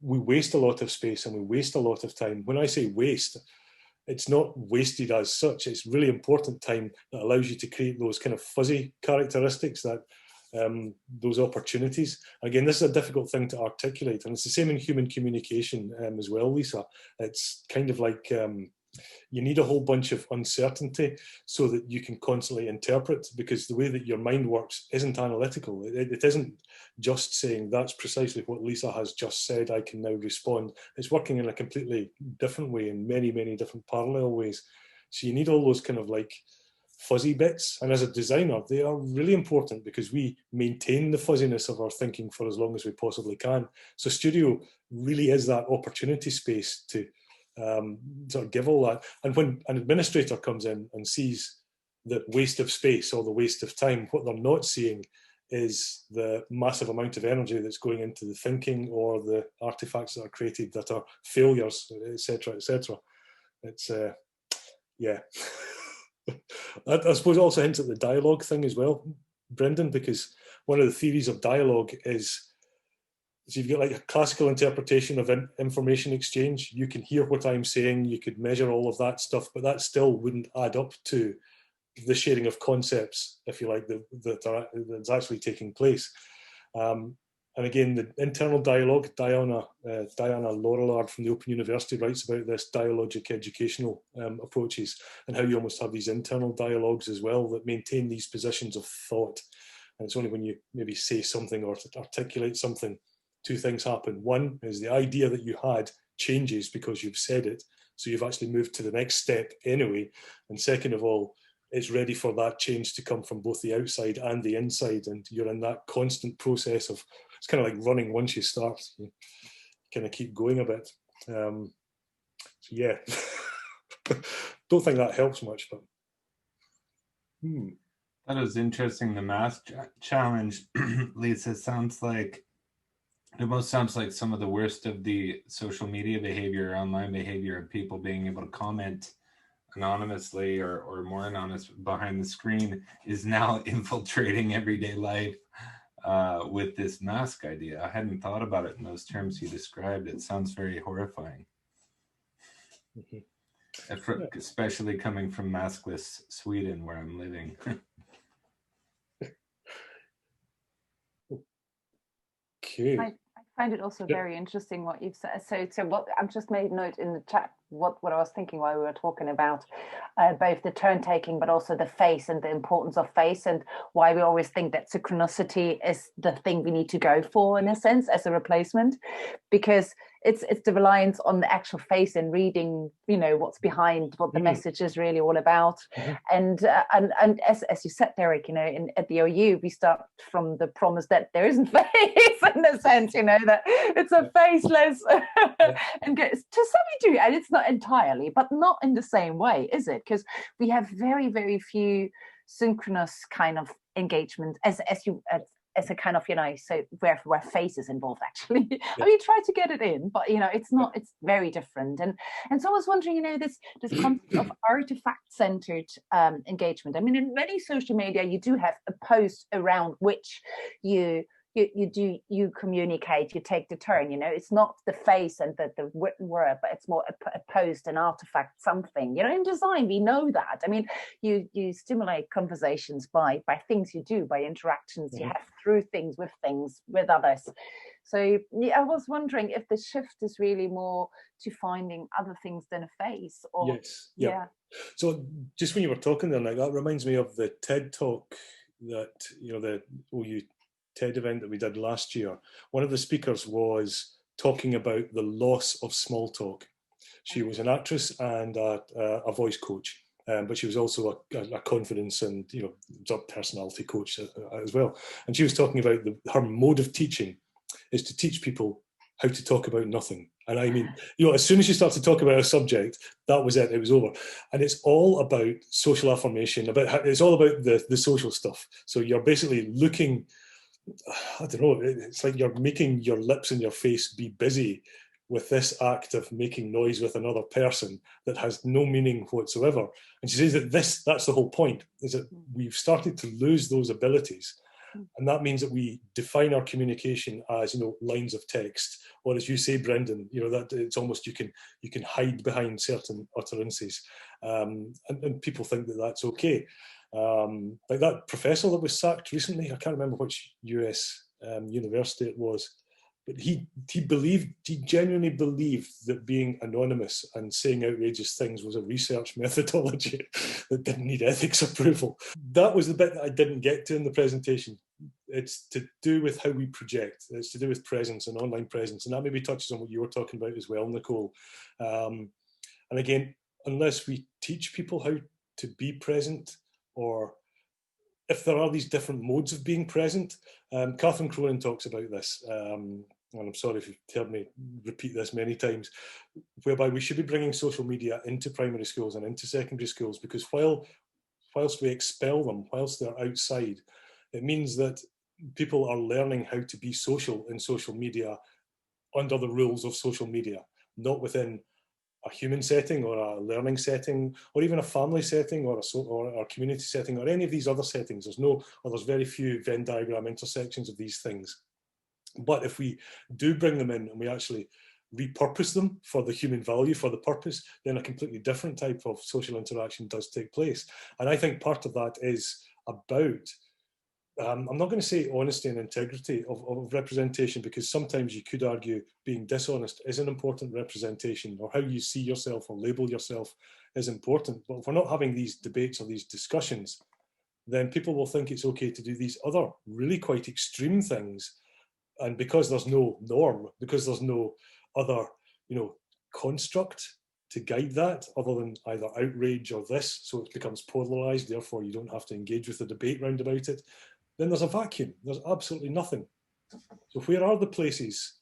We waste a lot of space and we waste a lot of time. When I say waste, it's not wasted as such. It's really important time that allows you to create those kind of fuzzy characteristics, that those opportunities. Again, this is a difficult thing to articulate, and it's the same in human communication as well, Lisa. It's kind of like you need a whole bunch of uncertainty so that you can constantly interpret, because the way that your mind works isn't analytical. It isn't just saying that's precisely what Lisa has just said, I can now respond. It's working in a completely different way, in many, many different parallel ways. So you need all those kind of like fuzzy bits, and as a designer they are really important because we maintain the fuzziness of our thinking for as long as we possibly can. So studio really is that opportunity space to sort of give all that. And when an administrator comes in and sees the waste of space or the waste of time, what they're not seeing is the massive amount of energy that's going into the thinking or the artifacts that are created that are failures, etc., etc. It's I suppose it also hints at the dialogue thing as well, Brendan, because one of the theories of dialogue is, so you've got like a classical interpretation of information exchange. You can hear what I'm saying, you could measure all of that stuff, but that still wouldn't add up to the sharing of concepts, if you like, that's actually taking place. And again, the internal dialogue, Diana Laurillard from the Open University writes about this dialogic educational approaches, and how you almost have these internal dialogues as well that maintain these positions of thought. And it's only when you maybe say something or articulate something, two things happen. One is the idea that you had changes because you've said it, so you've actually moved to the next step anyway. And second of all, it's ready for that change to come from both the outside and the inside, and you're in that constant process of, it's kind of like running. Once you start, you kind of keep going a bit. So yeah, don't think that helps much, but
That was interesting. The math challenge, Lisa, sounds like, it almost sounds like some of the worst of the social media behavior, online behavior of people being able to comment anonymously or more anonymous behind the screen is now infiltrating everyday life with this mask idea. I hadn't thought about it in those terms you described. It sounds very horrifying. Especially coming from maskless Sweden, where I'm living.
Okay.
I find it also very interesting what you've said. So what I've just made note in the chat, what I was thinking while we were talking about both the turn taking, but also the face and the importance of face, and why we always think that synchronicity is the thing we need to go for, in a sense, as a replacement, because it's the reliance on the actual face and reading, you know, what's behind what the message is really all about. And as you said, Derek, you know, at the OU, we start from the promise that there isn't face, in the sense, you know, that it's a faceless and to some degree, and it's not entirely, but not in the same way, is it? Because we have very, very few synchronous kind of engagement as a kind of, you know, so where face is involved, actually. I mean, try to get it in, but, you know, it's not, it's very different. And so I was wondering, you know, this concept of artifact-centered engagement. I mean, in many social media, you do have a post around which you communicate, you take the turn, you know, it's not the face and the written word, but it's more a post, an artifact, something, you know. In design, we know that. I mean, you stimulate conversations by things you do, by interactions you have through things, with others. So yeah, I was wondering if the shift is really more to finding other things than a face, or
yeah. So just when you were talking there, like, that reminds me of the TED talk that, you know, the OU TED event that we did last year. One of the speakers was talking about the loss of small talk. She was an actress and a voice coach, but she was also a confidence and, you know, personality coach as well. And she was talking about her mode of teaching is to teach people how to talk about nothing. And I mean, you know, as soon as you start to talk about a subject, that was it. It was over. And it's all about social affirmation. It's all about the social stuff. So you're basically looking, I don't know, it's like you're making your lips and your face be busy with this act of making noise with another person that has no meaning whatsoever. And she says that that's the whole point, is that we've started to lose those abilities. And that means that we define our communication as, you know, lines of text, or as you say, Brendan, you know, that it's almost you can hide behind certain utterances, and people think that that's okay. Like that professor that was sacked recently, I can't remember which US university it was, but he genuinely believed that being anonymous and saying outrageous things was a research methodology that didn't need ethics approval. That was the bit that I didn't get to in the presentation. It's to do with how we project. It's to do with presence and online presence, and that maybe touches on what you were talking about as well, Nicole. And again, unless we teach people how to be present, or if there are these different modes of being present, Catherine Cronin talks about this, and I'm sorry if you've heard me repeat this many times, whereby we should be bringing social media into primary schools and into secondary schools, because whilst we expel them, whilst they're outside, it means that people are learning how to be social in social media under the rules of social media, not within a human setting or a learning setting, or even a family setting, or a community setting, or any of these other settings. There's very few Venn diagram intersections of these things. But if we do bring them in and we actually repurpose them for the human value, for the purpose, then a completely different type of social interaction does take place. And I think part of that is about I'm not going to say honesty and integrity of representation, because sometimes you could argue being dishonest is an important representation, or how you see yourself or label yourself is important. But if we're not having these debates or these discussions, then people will think it's okay to do these other really quite extreme things. And because there's no norm, because there's no other, construct to guide that other than either outrage or this, so it becomes polarized, therefore you don't have to engage with the debate round about it, then there's a vacuum. There's absolutely nothing. So where are the places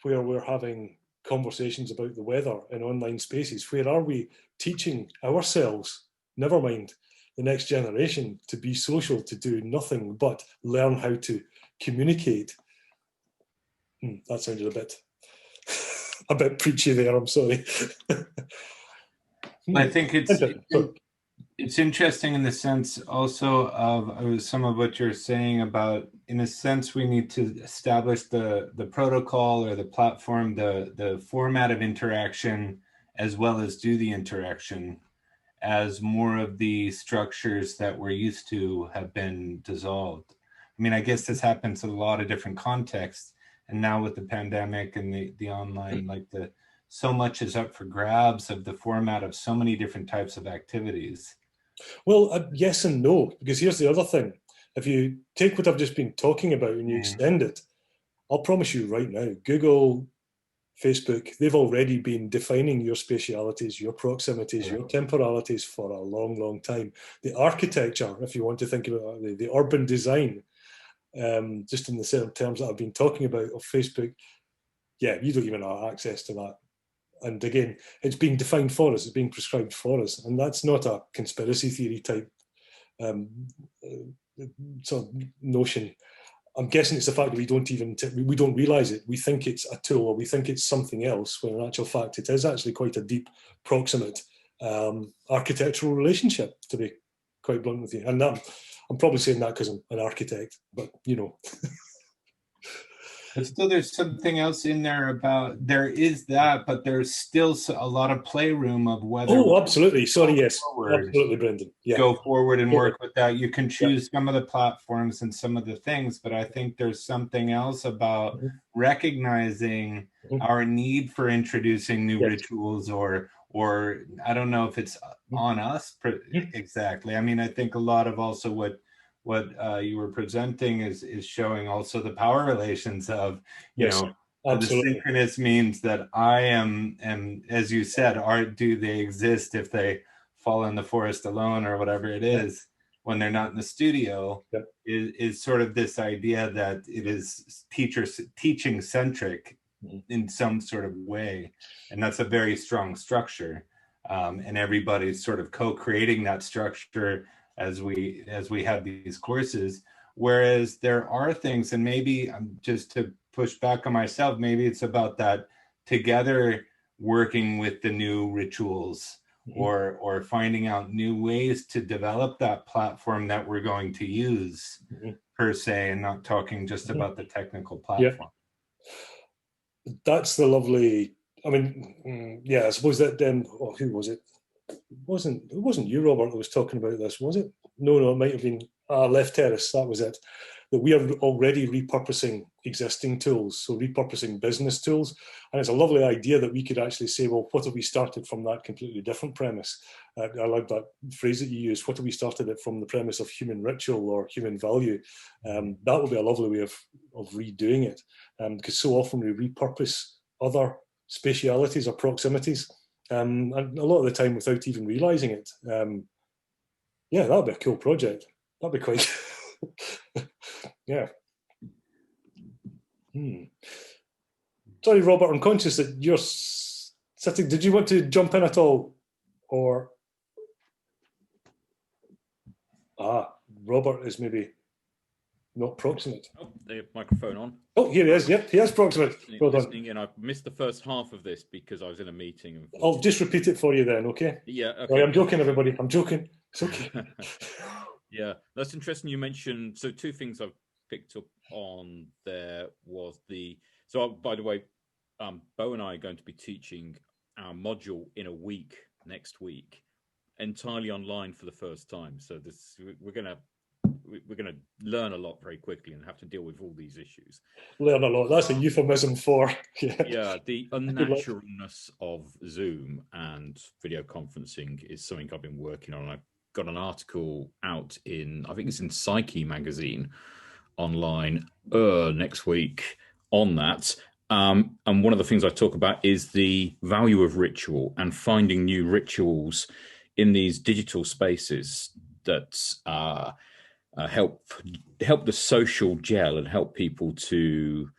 where we're having conversations about the weather in online spaces? Where are we teaching ourselves, never mind the next generation, to be social, to do nothing but learn how to communicate? That sounded a bit preachy there, I'm sorry.
I think it's interesting in the sense also of some of what you're saying about, in a sense, we need to establish the protocol or the platform, the format of interaction, as well as do the interaction, as more of the structures that we're used to have been dissolved. I mean, I guess this happens in a lot of different contexts. And now with the pandemic and the online, so much is up for grabs of the format of so many different types of activities.
Well, yes and no, because here's the other thing. If you take what I've just been talking about and you extend it, I'll promise you right now, Google, Facebook, they've already been defining your spatialities, your proximities, your temporalities for a long, long time. The architecture, if you want to think about it, the urban design, just in the same terms that I've been talking about of Facebook, yeah, you don't even have access to that. And again, it's being defined for us, it's being prescribed for us. And that's not a conspiracy theory type sort of notion. I'm guessing it's the fact that we don't realize it. We think it's a tool, or we think it's something else, when in actual fact it is actually quite a deep, proximate architectural relationship, to be quite blunt with you. And I'm probably saying that because I'm an architect, but
But still, there's something else in there about, there is that, but there's still a lot of playroom of whether.
Oh, absolutely. Sorry, yes. Absolutely, Brendan. Yeah.
Go forward and work with that. You can choose some of the platforms and some of the things, but I think there's something else about recognizing our need for introducing new rituals, or I don't know if it's on us exactly. I mean, I think a lot of also what you were presenting is showing also the power relations of, the synchronous means that I am, and as you said, do they exist if they fall in the forest alone, or whatever it is, when they're not in the studio, is sort of this idea that it is teaching centric in some sort of way. And that's a very strong structure. And everybody's sort of co-creating that structure as we have these courses. Whereas there are things, and maybe just to push back on myself, maybe it's about that together working with the new rituals, or finding out new ways to develop that platform that we're going to use per se, and not talking just about the technical platform.
That's the lovely, I mean, I suppose that then, who was it? It wasn't you, Robert, that was talking about this, was it? No, it might have been Left Terrace, that was it. That we are already repurposing existing tools, so repurposing business tools. And it's a lovely idea that we could actually say, well, what if we started from that completely different premise? I like that phrase that you used. What if we started it from the premise of human ritual or human value? That would be a lovely way of redoing it. Because so often we repurpose other spatialities or proximities, and a lot of the time without even realizing it. That would be a cool project. That'd be quite, yeah. Sorry, Robert, I'm conscious that you're sitting. Did you want to jump in at all? Or, Robert is maybe not proximate.
Oh, the microphone on.
Oh, here he is. Yep, he is proximate. Well done.
And I missed the first half of this because I was in a meeting.
I'll just repeat it for you then, okay?
Yeah. Okay.
Sorry, I'm joking, everybody. I'm joking. It's okay.
Yeah, that's interesting. You mentioned, so two things I've picked up on there was by the way, Bo and I are going to be teaching our module in a week, next week, entirely online for the first time. So we're going to we're going to learn a lot very quickly and have to deal with all these issues.
Learn a lot. That's a euphemism for
yeah, the unnaturalness of Zoom and video conferencing is something I've been working on. I've got an article out in, I think it's in Psyche magazine online next week on that. And one of the things I talk about is the value of ritual and finding new rituals in these digital spaces that help the social gel and help people to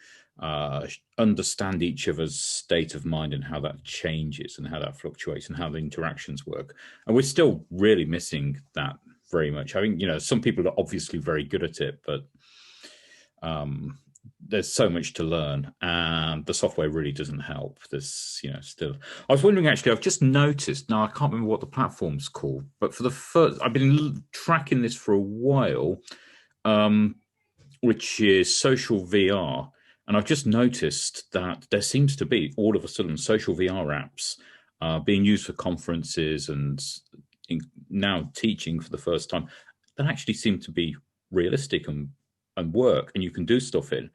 understand each other's state of mind and how that changes and how that fluctuates and how the interactions work. And we're still really missing that very much. I think, some people are obviously very good at it, but there's so much to learn, and the software really doesn't help. There's, still. I was wondering, actually, I've just noticed, now I can't remember what the platform's called, but for the first, I've been tracking this for a while, which is Social VR. And I've just noticed that there seems to be, all of a sudden, social VR apps being used for conferences and now teaching for the first time that actually seem to be realistic and work, and you can do stuff in.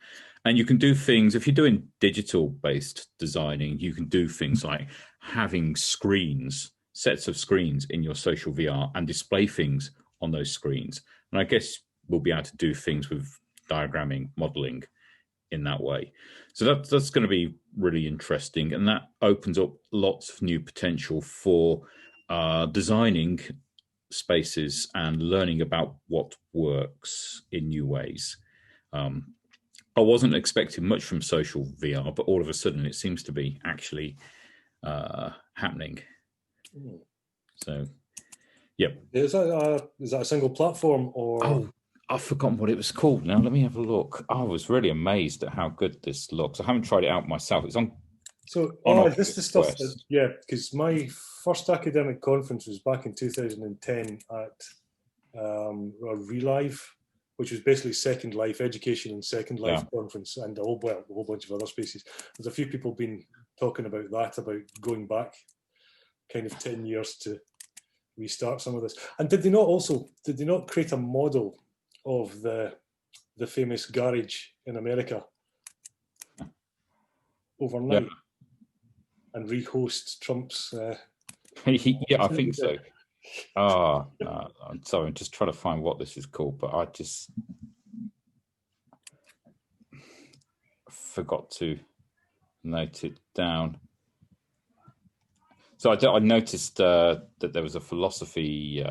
And you can do things, if you're doing digital-based designing, you can do things like having screens, sets of screens in your social VR and display things on those screens. And I guess we'll be able to do things with diagramming, modeling in that way. So that's going to be really interesting. And that opens up lots of new potential for designing spaces and learning about what works in new ways. I wasn't expecting much from social VR, but all of a sudden it seems to be actually happening. So, yeah.
Is that a single platform or?
Oh, I've forgotten what it was called now. Let me have a look. I was really amazed at how good this looks. I haven't tried it out myself. It's on.
So, this is the stuff that, because my first academic conference was back in 2010 at Relive, which was basically Second Life, Education and Second Life conference, and a whole bunch of other spaces. There's a few people been talking about that, about going back kind of 10 years to restart some of this. And did they not create a model of the famous garage in America overnight and rehost Trump's?
Yeah, I think so. I'm sorry, I'm just trying to find what this is called, but I just forgot to note it down. So I noticed that there was a philosophy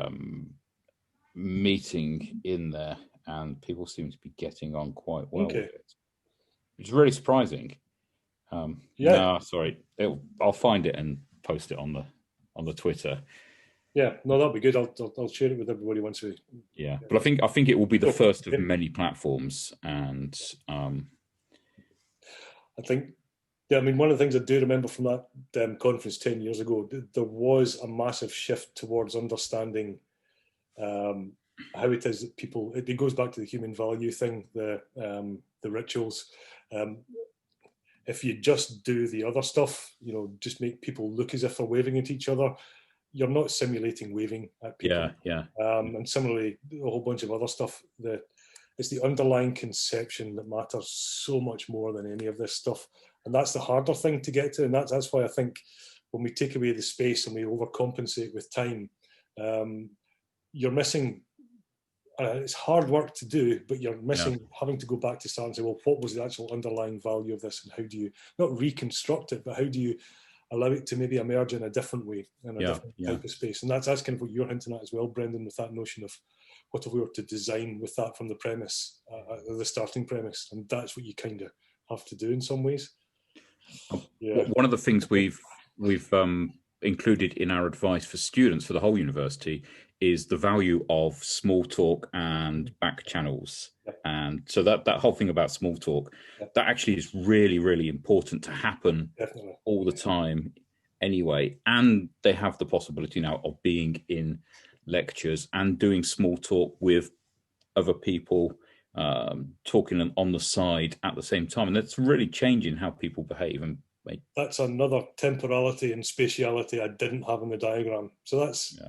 meeting in there, and people seem to be getting on quite well with it, which is really surprising. No, sorry, I'll find it and post it on the Twitter.
Yeah, no, that'd be good. I'll share it with everybody once we.
Yeah, but I think it will be the first of many platforms, and I
think. Yeah, I mean, one of the things I do remember from that conference 10 years ago, there was a massive shift towards understanding how it is that people. It goes back to the human value thing, the rituals. If you just do the other stuff, just make people look as if they're waving at each other, you're not simulating waving at people.
Yeah.
And similarly, a whole bunch of other stuff. It's the underlying conception that matters so much more than any of this stuff. And that's the harder thing to get to. And that's why I think when we take away the space and we overcompensate with time, you're missing. It's hard work to do, but you're missing having to go back to start and say, well, what was the actual underlying value of this, and how do you not reconstruct it, but how do you allow it to maybe emerge in a different way, in a different type of space? And that's kind of what you're hinting at as well, Brendan, with that notion of what if we were to design with that from the premise, the starting premise, and that's what you kind of have to do in some ways. Yeah.
One of the things we've included in our advice for students for the whole university is the value of small talk and back channels. And so that whole thing about small talk, that actually is really, really important to happen all the time anyway. And they have the possibility now of being in lectures and doing small talk with other people, talking on the side at the same time. And that's really changing how people behave. And
that's another temporality and spatiality I didn't have in the diagram. So that's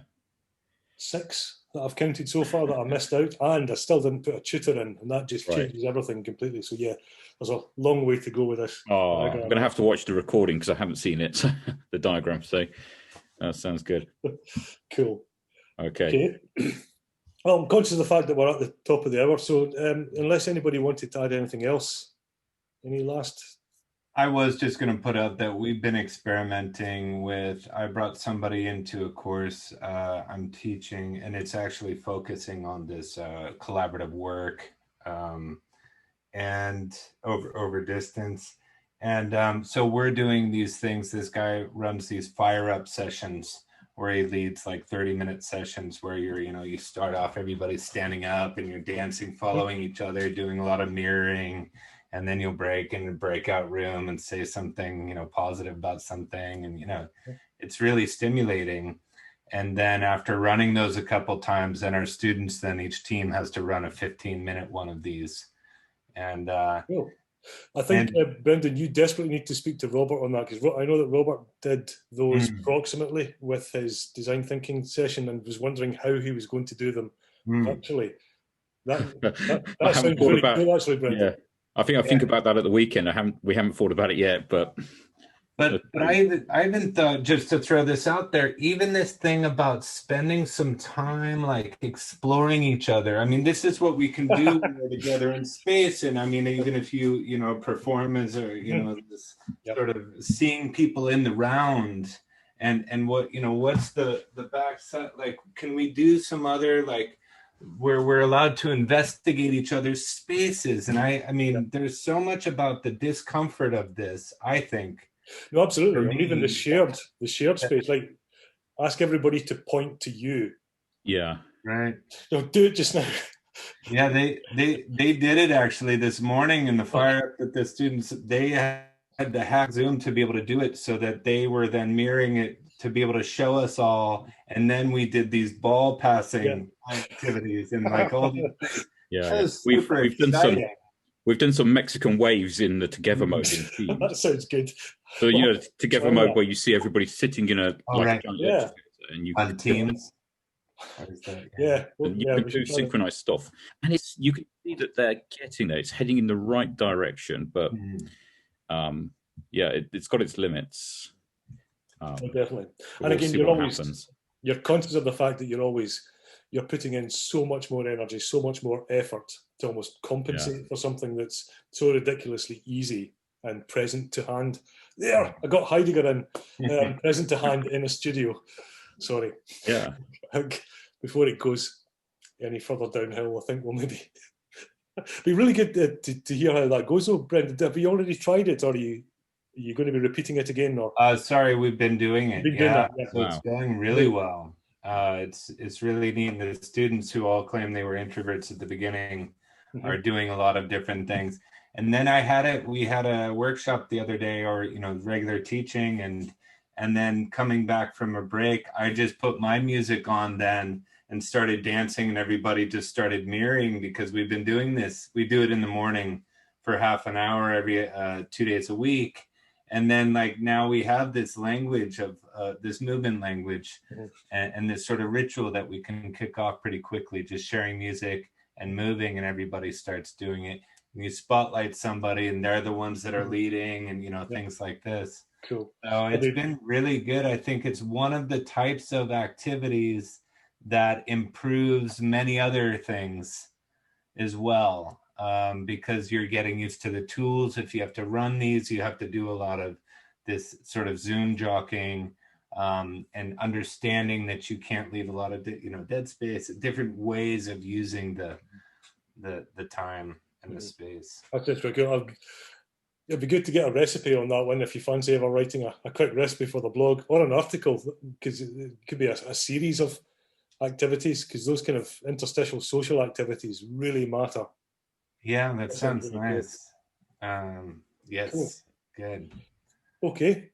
6 that I've counted so far that I missed out, and I still didn't put a tutor in, and that just
Right.
changes everything completely. So yeah, there's a long way to go with this.
Oh, I'm going to have to watch the recording because I haven't seen it, the diagram. So that sounds good.
Cool.
Okay.
Well, I'm conscious of the fact that we're at the top of the hour, so unless anybody wanted to add anything else, any last?
I was just going to put out that we've been experimenting with, I brought somebody into a course I'm teaching, and it's actually focusing on this collaborative work and over distance. And so we're doing these things. This guy runs these fire up sessions where he leads like 30-minute sessions where you're, you start off, everybody's standing up and you're dancing, following each other, doing a lot of mirroring, and then you'll break in a breakout room and say something, positive about something. And, it's really stimulating. And then after running those a couple times, then our students, then each team has to run a 15-minute one of these. And
cool. I think, Brendan, you desperately need to speak to Robert on that, because I know that Robert did those proximately with his design thinking session and was wondering how he was going to do them virtually. That sounds really cool, actually, Brendan.
Yeah, I think about that at the weekend. We haven't thought about it yet, but
I even thought, just to throw this out there, even this thing about spending some time like exploring each other. I mean, this is what we can do when we're together in space. And I mean, even if you perform as this sort of seeing people in the round and what, what's the backside, like, can we do some other, like, where we're allowed to investigate each other's spaces? And I mean, there's so much about the discomfort of this, I think.
No, absolutely. And even the shared space, like, ask everybody to point to you.
Yeah.
Right.
Do it just now.
Yeah, they did it actually this morning in the fire that the students, they had to hack Zoom to be able to do it, so that they were then mirroring it to be able to show us all. And then we did these ball passing activities and like all these things.
Yeah. We've done some Mexican waves in the together mode in Teams.
That sounds good.
So together mode where you see everybody sitting in a and you
on Teams.
Yeah,
you can do synchronized stuff, and you can see that they're getting there. It's heading in the right direction, but it's got its limits.
Definitely. And again, you're conscious of the fact that you're putting in so much more energy, so much more effort to almost compensate for something that's so ridiculously easy and present to hand. There, I got Heidegger in, present to hand in a studio. Sorry.
Yeah.
Before it goes any further downhill, I think we'll maybe be really good to hear how that goes. So, Brendan, have you already tried it, or are you going to be repeating it again? Or
sorry, we've been doing it. So it's going really well. It's really neat. The students who all claim they were introverts at the beginning are doing a lot of different things. And then we had a workshop the other day, or regular teaching, and then coming back from a break, I just put my music on then and started dancing, and everybody just started mirroring, because we've been doing this. We do it in the morning for half an hour every 2 days a week. And then now we have this language of this movement language and this sort of ritual that we can kick off pretty quickly, just sharing music and moving, and everybody starts doing it. And you spotlight somebody and they're the ones that are leading, and things like this.
Cool.
So it's been really good. I think it's one of the types of activities that improves many other things as well, because you're getting used to the tools. If you have to run these, you have to do a lot of this sort of Zoom jockeying, and understanding that you can't leave a lot of dead space, different ways of using the time and the space.
That's just really good. It'd be good to get a recipe on that one if you fancy ever writing a quick recipe for the blog or an article, because it could be a series of activities, because those kind of interstitial social activities really matter.
Yeah, that sounds really nice. Yes, cool. Good.
Okay.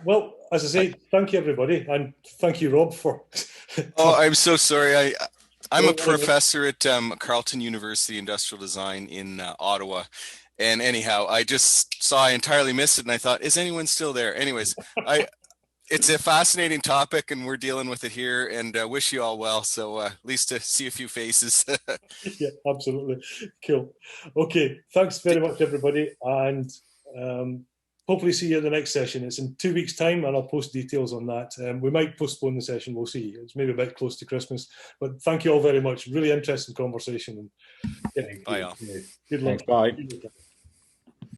Well, as I say, thank you everybody, and thank you, Rob, for.
Oh, I'm so sorry. I'm a professor at Carleton University Industrial Design in Ottawa. And anyhow, I just saw I entirely missed it, and I thought, is anyone still there? Anyways, it's a fascinating topic, and we're dealing with it here. And wish you all well. So at least to see a few faces.
Yeah, absolutely. Cool. Okay, thanks very much, everybody, and hopefully see you in the next session. It's in 2 weeks' time, and I'll post details on that. We might postpone the session. We'll see. It's maybe a bit close to Christmas, but thank you all very much. Really interesting conversation. And, yeah,
Bye all.
good luck.
Thanks, bye.